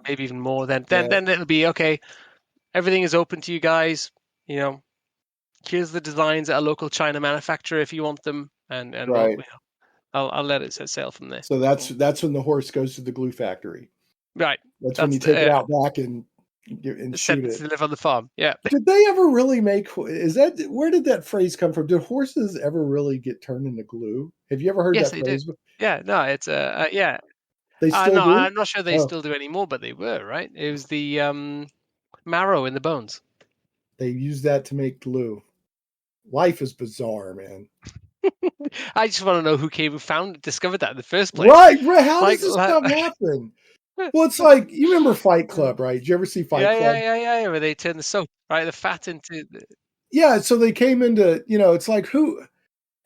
maybe even more. Then it'll be okay. Everything is open to you guys. Here's the designs at a local China manufacturer if you want them, and I'll let it set sail from there. So that's when the horse goes to the glue factory. Right. That's when you take it out back and shoot it. To live on the farm. Yeah. Did they ever really where did that phrase come from? Did horses ever really get turned into glue? Have you ever heard that phrase? Did. Yeah. No, it's yeah. They still do? I'm not sure they still do anymore, but they were, right? It was the marrow in the bones. They use that to make glue. Life is bizarre, man. I just want to know who discovered that in the first place. Right. How does this stuff happen? Well, it's like, you remember Fight Club, right? Did you ever see Fight Club? Yeah. Where they turn the soap, right? The fat into yeah, so they came into, it's like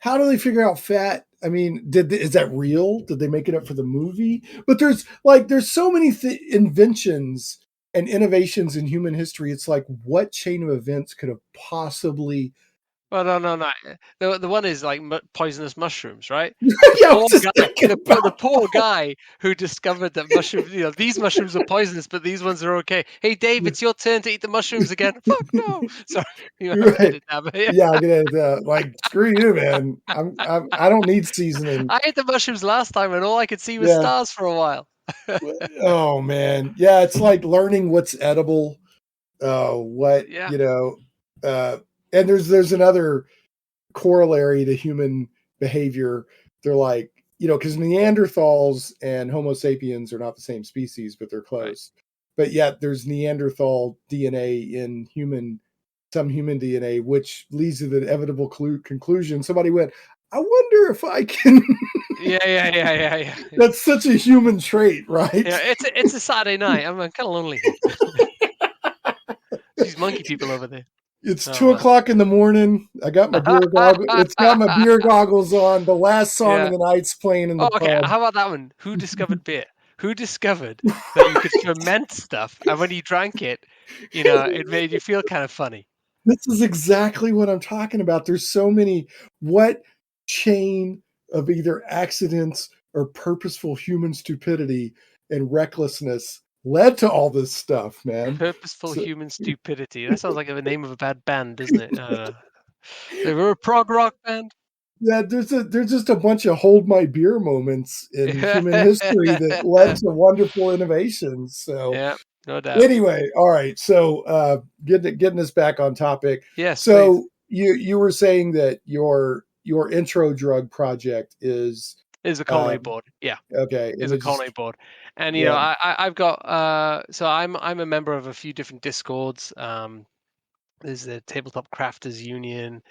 how do they figure out fat? I mean, is that real? Did they make it up for the movie? But there's so many inventions and innovations in human history. It's like, what chain of events could have possibly? Well, no. The one is like poisonous mushrooms, right? The Yeah, I was poor just guy, thinking the about. poor guy who discovered that mushrooms, these mushrooms are poisonous, but these ones are okay. Hey, Dave, it's your turn to eat the mushrooms again. Fuck no. Sorry, you have to Right. edit that, but yeah. Yeah, I'm gonna like screw you, man. I don't need seasoning. I ate the mushrooms last time, and all I could see was Yeah. stars for a while. Oh man. Yeah, it's like learning what's edible. What Yeah, uh, and there's another corollary to human behavior. They're like, because Neanderthals and Homo sapiens are not the same species, but they're right. close. But yet there's Neanderthal DNA in some human DNA, which leads to the inevitable conclusion. Somebody went, I wonder if I can. Yeah. That's such a human trait, right? Yeah, it's a Saturday night. I'm kind of lonely here. These monkey people over there. It's Oh 2 o'clock in the morning. I got my beer goggles. It's got my beer goggles on. The last song of Yeah. the night's playing in the Oh, okay. pub. How about that one? Who discovered beer? Who discovered that you could ferment stuff, and when you drank it, it made you feel kind of funny. This is exactly what I'm talking about. There's so many. What chain of either accidents or purposeful human stupidity and recklessness led to all this stuff, man? Purposeful So, human stupidity. That sounds like the name of a bad band, doesn't it? They were a prog rock band. yeah, there's just a bunch of hold my beer moments in human history that led to wonderful innovations. So Yeah, no doubt. anyway, all right. So getting us back on topic. Yes, please. So you were saying that your intro drug project is Is a Conway um, board. Yeah. okay. Let Is a me just Conway board, and yeah I've got so I'm a member of a few different discords. There's the Tabletop Crafters Union,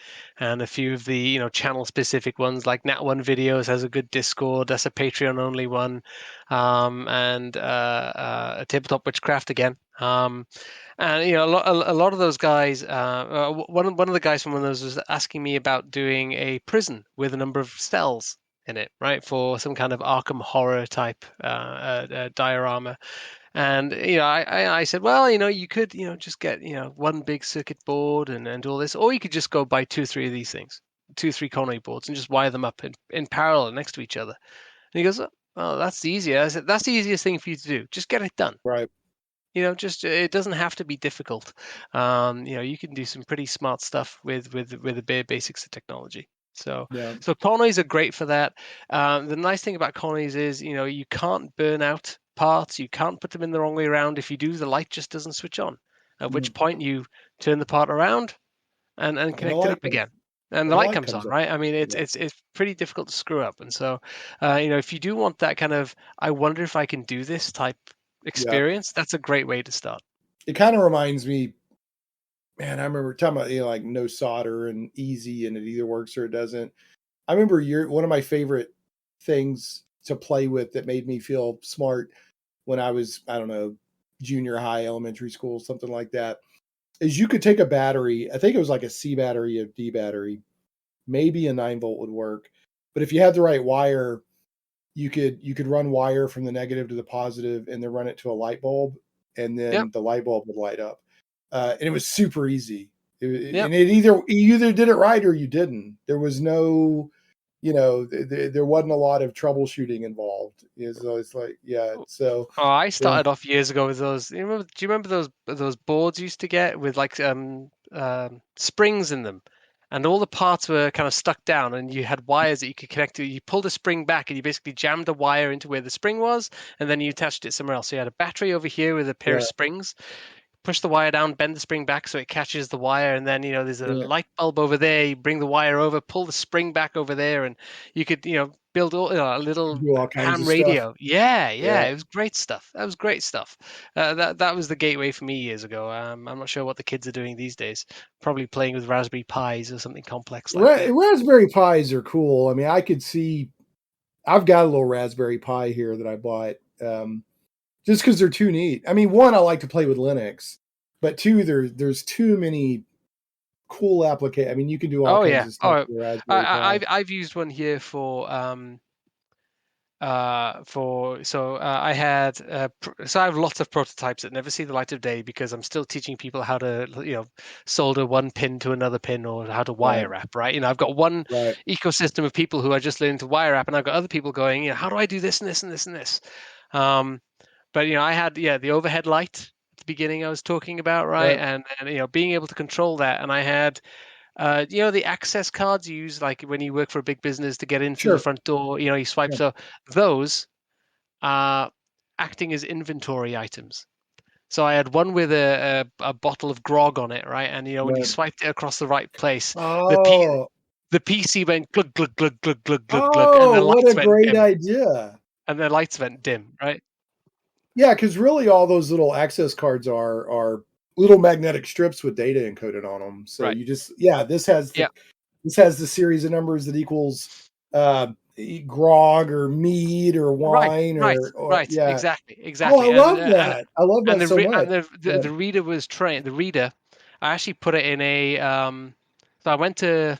and a few of the channel specific ones like Nat One Videos has a good Discord. That's a Patreon only one, and a Tabletop Witchcraft again. And a lot of those guys. One of the guys from one of those was asking me about doing a prison with a number of cells in it, right, for some kind of Arkham horror type diorama. And I said, well, you could just get one big circuit board and all this, or you could just go buy 2 or 3 of these things, 2 or 3 Conway boards, and just wire them up in parallel next to each other. And he goes, oh, that's easier. I said, that's the easiest thing for you to do. Just get it done. right. Just it doesn't have to be difficult. You can do some pretty smart stuff with the bare basics of technology. So Yeah. so Conways are great for that. The nice thing about Conways is you can't burn out parts. You can't put them in the wrong way around. If you do, the light just doesn't switch on. At which Mm. point you turn the part around and And the connect it light up again. And the and the light light comes comes on, on. right? I mean, it's Yeah. it's it's pretty difficult to screw up. And so, if you do want that kind of, I wonder if I can do this type Yeah. experience, that's a great way to start. It kind of reminds me, man. I remember talking about like no solder and easy, and it either works or it doesn't. I remember one of my favorite things to play with that made me feel smart when I was, I don't know, junior high, elementary school, something like that, is you could take a battery. I think it was like a C battery, a D battery, maybe a 9 volt would work. But if you had the right wire, you could run wire from the negative to the positive and then run it to a light bulb, and Yep, then the light bulb would light up. And it was super easy. yep. And you either did it right or you didn't. There was no, there wasn't a lot of troubleshooting involved. So it's like, yeah. So Oh, I yeah, started off years ago with those. Do you remember those boards you used to get with like springs in them, and all the parts were kind of stuck down, and you had wires that you could connect to. You pulled a spring back, and you basically jammed a wire into where the spring was, and then you attached it somewhere else. So you had a battery over here with a pair of yeah, springs, push the wire down, bend the spring back so it catches the wire, and then there's a yeah. light bulb over there. You bring the wire over, pull the spring back over there, and you could build a little Do all kinds ham of stuff. radio. Yeah, Yeah. it was great stuff. That was great stuff. That was the gateway for me years ago. I'm not sure what the kids are doing these days. Probably playing with Raspberry Pis or something complex like that. Raspberry Pis are cool. I mean, I could see. I've got a little Raspberry Pi here that I bought. Just because they're too neat. I mean, one, I like to play with Linux, but two, there's too many cool application. I mean, you can do all Oh kinds yeah. of stuff Oh, with your Raspberry Pi. I've used one here I had so I have lots of prototypes that never see the light of day because I'm still teaching people how to solder one pin to another pin or how to wire Right, wrap, right? I've got one right, ecosystem of people who are just learning to wire wrap, and I've got other people going, how do I do this and this and this and this. But I had the overhead light at the beginning I was talking about, right? right. And being able to control that, and I had the access cards you use like when you work for a big business to get in through the Sure. front door, you swipe. Yeah. So those are acting as inventory items. So I had one with a bottle of grog on it, right? And when you Right. swiped it across the right place, the P Oh, the PC went glug glug glug glug glug glug glug, and the oh, what a lights went great dim, idea. right? Yeah, because really all those little access cards are little magnetic strips with data encoded on them. So Right. you just this has the series of numbers that equals uh grog or mead or Right, wine right, or right. yeah. Exactly, Oh, I exactly. love that. I love And that the so re- and much. the Yeah. the reader was trained. The reader, I actually put it in a So I went to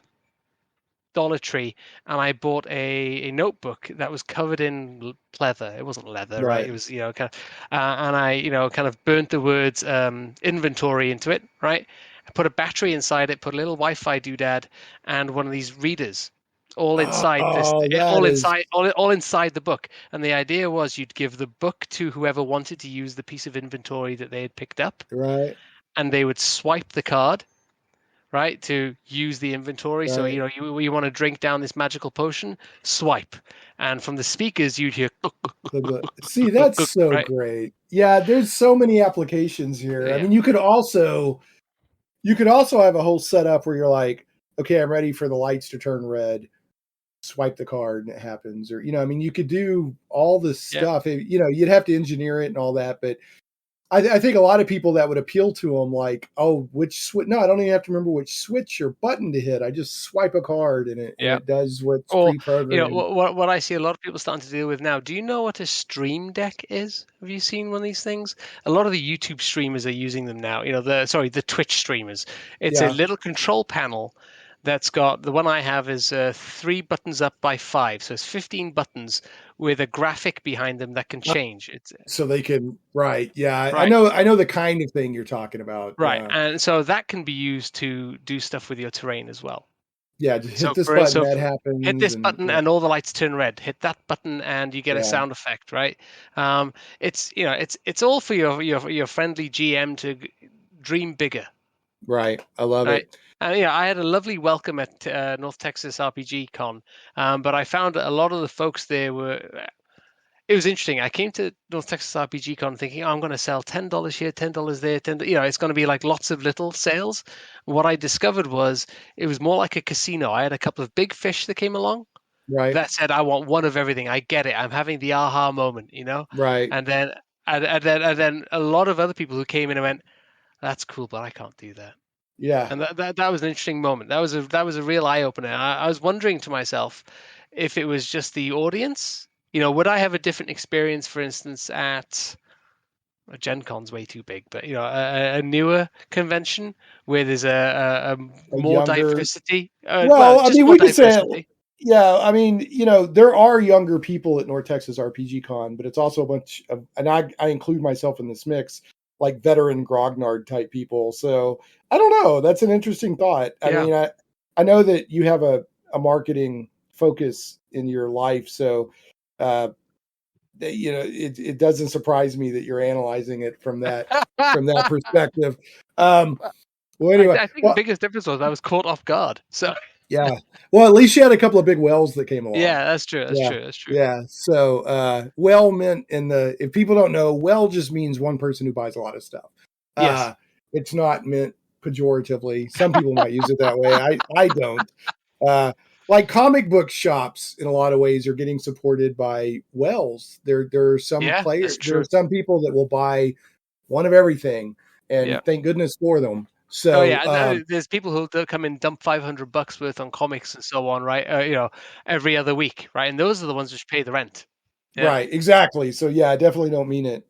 Dollar Tree and I bought a notebook that was covered in leather. It wasn't leather, right? Right. It was kind of, and I kind of burnt the words inventory into it, right? I put a battery inside it, put a little Wi-Fi doodad, and one of these readers. All inside this, Oh, that is all inside the book. And the idea was you'd give the book to whoever wanted to use the piece of inventory that they had picked up, right. and they would swipe the card, right, to use the inventory. So Right. you want to drink down this magical potion, swipe, and from the speakers you'd hear See, that's so right. great. Yeah, there's so many applications here. I Yeah, mean, you could also have a whole setup where you're like, okay, I'm ready for the lights to turn red. Swipe the card and it happens. Or, I mean, you could do all this yeah, stuff. You'd have to engineer it and all that. But I think a lot of people that would appeal to them, like, oh, which switch? No, I don't even have to remember which switch or button to hit. I just swipe a card and it and yeah. it does what's Or pre-programmed. what I see a lot of people starting to deal with now. Do you know what a stream deck is? Have you seen one of these things? A lot of the YouTube streamers are using them now. The Twitch streamers. It's a Yeah. little control panel that's got, the one I have is 3 buttons up by 5, so it's 15 buttons with a graphic behind them that can change. It's So they can, right. Yeah. I right. know, I know the kind of thing you're talking about. Right, and so that can be used to do stuff with your terrain as well. Yeah. Just hit So this for button, so that for, hit happens. this And button yeah. and all the lights turn red. Hit that button and you get a Yeah. sound effect, right? It's all for your friendly GM to dream bigger, Right. I love right? it. And I had a lovely welcome at North Texas RPG Con, but I found that a lot of the folks there were. It was interesting. I came to North Texas RPG Con thinking, I'm going to sell $10 here, $10 there, it's going to be like lots of little sales. What I discovered was it was more like a casino. I had a couple of big fish that came along Right. that said, I want one of everything. I get it. I'm having the aha moment. Right. And then and then a lot of other people who came in and went, that's cool, but I can't do that. Yeah. And that was an interesting moment. That was a real eye opener. I was wondering to myself if it was just the audience. Would I have a different experience, for instance, at Gen Con's way too big, but a newer convention where there's a A more younger, diversity. Well, well, I just mean, more we could say, diversity. yeah, I mean, there are younger people at North Texas RPG Con, but it's also a bunch of, and I include myself in this mix, like veteran grognard type people. So I don't know. That's an interesting thought. I Yeah. mean, I know that you have a marketing focus in your life. So, it doesn't surprise me that you're analyzing it from that perspective. Um, well, I, anyway, I think the well, biggest difference was I was caught off guard. So yeah. Well, at least you had a couple of big wells that came along. yeah, that's true. That's Yeah. true. That's true. Yeah. So, well meant if people don't know, well just means one person who buys a lot of stuff. Yes. It's not meant pejoratively. Some people might use it that way. I don't. Like comic book shops in a lot of ways are getting supported by wells. There are some Yeah, that's there are true. some people that will buy one of everything, Yeah. and thank goodness for them. Oh So, yeah, there's people who come and dump $500 worth on comics and so on, right? Every other week, right? And those are the ones which pay the rent. Yeah. right, exactly. So yeah, I definitely don't mean it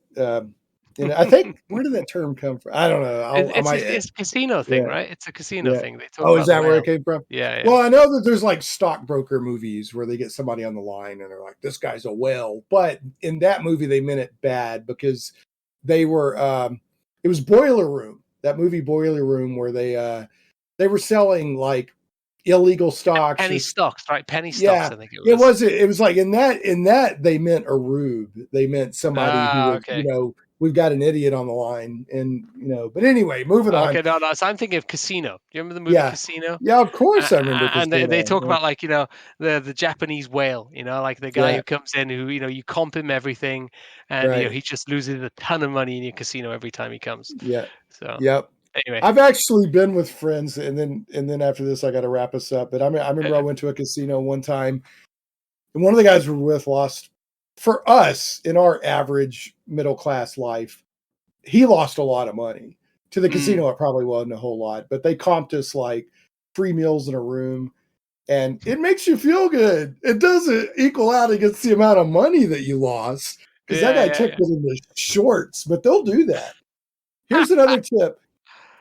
And I think, where did that term come from? I don't know. It's a casino thing, yeah, right? It's a casino yeah. thing. They talk Oh, is about the that where it whale. came from? Yeah, yeah. Well, I know that there's like stockbroker movies where they get somebody on the line and they're like, this guy's a whale. But in that movie, they meant it bad because they were, it was Boiler Room, that movie Boiler Room, where they were selling like illegal stocks. Penny stocks, right? Penny stocks, Yeah, I think it was. it was like in that they meant a rube. They meant somebody who was, Okay. we've got an idiot on the line, and but anyway, moving on. Okay, no. So I'm thinking of Casino. Do you remember the movie Yeah, Casino? yeah, of course I remember And they Casino. talk about like the Japanese whale, like the guy Yeah, who comes in who you comp him everything, and right. he just loses a ton of money in your casino every time he comes. Yeah, So yep. anyway, I've actually been with friends, and then after this, I got to wrap us up. But I remember I went to a casino one time, and one of the guys we were with lost. For us, in our average middle class life, he lost a lot of money. To the casino, it probably wasn't a whole lot, but they comped us like free meals in a room, and it makes you feel good. It doesn't equal out against the amount of money that you lost because that guy took yeah. it in the shorts, but they'll do that. Here's another tip.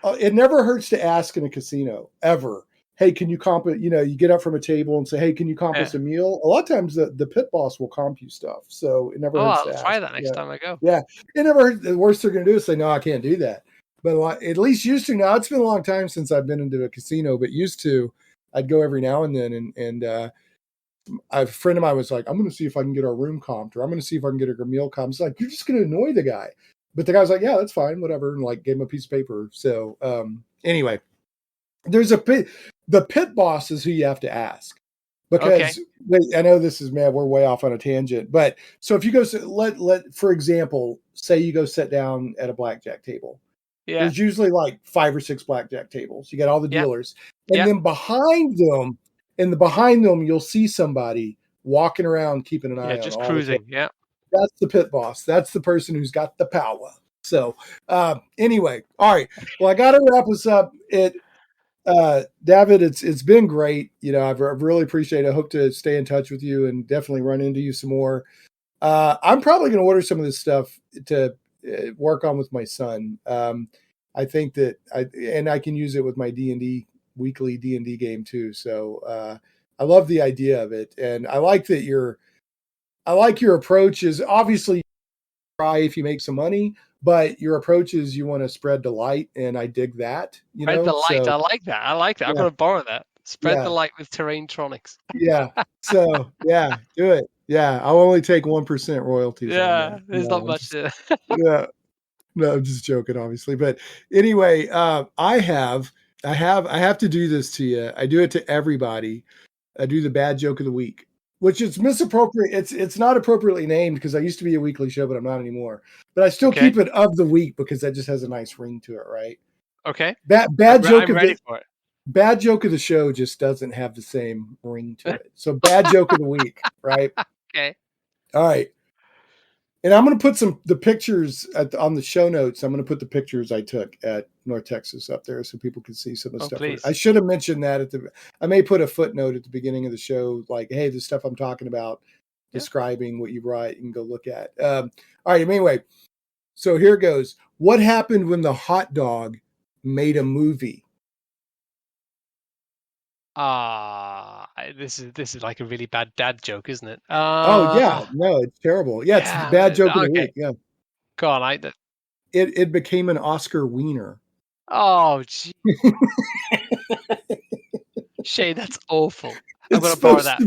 It never hurts to ask in a casino, ever. Hey, can you comp it? You get up from a table and say, hey, can you comp us a meal? A lot of times the pit boss will comp you stuff. So it never hurts to I'll ask. try that next time I go. Yeah. It never hurts. The worst they're going to do is say, no, I can't do that. But at least used to. Now, it's been a long time since I've been into a casino, but used to, I'd go every now and then. And a friend of mine was like, I'm going to see if I can get our room comped, or I'm going to see if I can get our meal comped. It's like, you're just going to annoy the guy. But the guy was like, yeah, that's fine, whatever. And like gave him a piece of paper. So anyway, there's the pit boss is who you have to ask, because I know this is, man, we're way off on a tangent. But so if you go, for example, say you go sit down at a blackjack table. Yeah. There's usually like 5 or 6 blackjack tables. You got all the dealers. And Yep. then behind them, you'll see somebody walking around keeping an eye on just all cruising. the Yeah. That's the pit boss. That's the person who's got the power. So anyway, all right. Well, I got to wrap this up. David, it's been great. I've really appreciated it. I hope to stay in touch with you and definitely run into you some more. I'm probably going to order some of this stuff to work on with my son. I think that I can use it with my D&D weekly D&D game too. So I love the idea of it, and I like your approach is obviously try if you make some money, but your approach is you want to spread the light, and I dig that. Spread the light. So, I like that. Yeah. I'm going to borrow that. Spread Yeah. the light with Terrain-Tronics. Yeah. So yeah, do it. Yeah, I'll only take 1% royalties. Yeah, there's not much. Yeah. No, I'm just joking, obviously. But anyway, I have to do this to you. I do it to everybody. I do the bad joke of the week, which is misappropriate. It's not appropriately named because I used to be a weekly show, but I'm not anymore. But I still keep it of the week because that just has a nice ring to it, right? Okay. Bad joke I'm ready for it. Bad joke of the show just doesn't have the same ring to it. So bad joke of the week, right? Okay. All right. And I'm going to put the pictures on the show notes. I'm going to put the pictures I took at North Texas up there so people can see some of the stuff. Please. I should have mentioned that I may put a footnote at the beginning of the show, like, hey, the stuff I'm talking about, describing what you brought, you can go look at. All right. Anyway, so here goes. What happened when the hot dog made a movie? This is like a really bad dad joke, isn't it? Oh yeah, no, it's terrible. Yeah, it's the bad joke of the week. Yeah, go on. It became an Oscar wiener. Oh, gee. Shane, that's awful. I'm going It's to borrow that.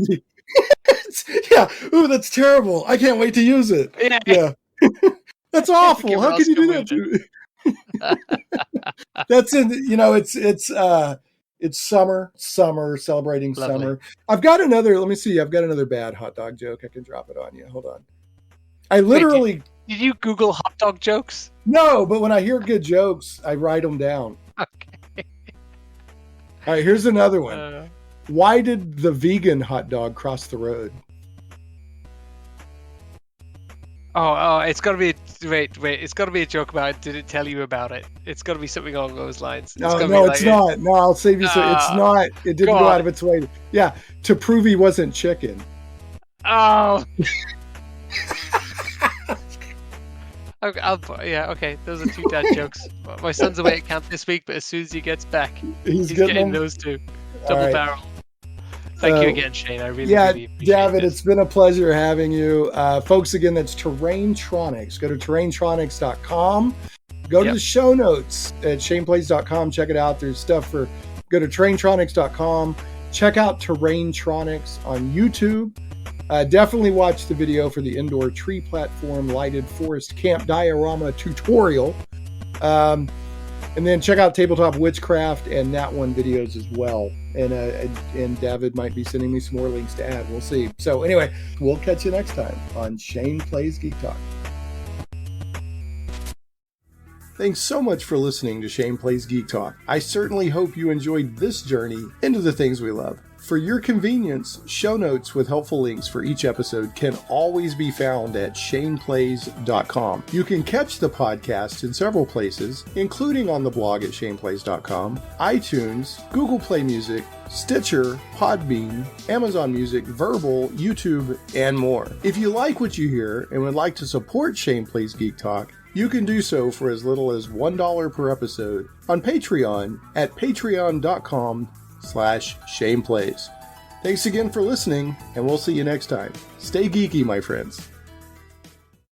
Yeah. Ooh, that's terrible. I can't wait to use it. Yeah. That's awful. How can you do that to me? That's it's summer celebrating Lovely. summer. I've got another bad hot dog joke. I can drop it on you. Hold on. I literally did you Google hot dog jokes? No, but when I hear good jokes, I write them down. Okay. All right, here's another one. Why did the vegan hot dog cross the road? Oh, it's got to be wait. It's got to be a joke about did it tell you about it? It's got to be something along those lines. No, it's not. No, I'll save you. It's not. It didn't go out of its way. Yeah, to prove he wasn't chicken. Oh. Yeah, okay. Those are two dad jokes. My son's away at camp this week, but as soon as he gets back, He's getting them? those two. All Double right. barrel. Thank you again, Shane. I really, Yeah, really appreciate David, this. it's been a pleasure having you. Folks, again, that's Terrain-Tronics. Go to terraintronics.com. Go to the show notes at shaneplays.com. Check it out. There's stuff for, go to terraintronics.com. Check out Terrain-Tronics on YouTube. Definitely watch the video for the indoor tree platform lighted forest camp diorama tutorial. And then check out Tabletop Witchcraft and Nat One videos as well. And David might be sending me some more links to add. We'll see. So anyway, we'll catch you next time on Shane Plays Geek Talk. Thanks so much for listening to Shane Plays Geek Talk. I certainly hope you enjoyed this journey into the things we love. For your convenience, show notes with helpful links for each episode can always be found at shaneplays.com. You can catch the podcast in several places, including on the blog at shaneplays.com, iTunes, Google Play Music, Stitcher, Podbean, Amazon Music, Verbal, YouTube, and more. If you like what you hear and would like to support Shane Plays Geek Talk, you can do so for as little as $1 per episode on Patreon at patreon.com/ShanePlays. Thanks again for listening, and we'll see you next time. Stay geeky, my friends.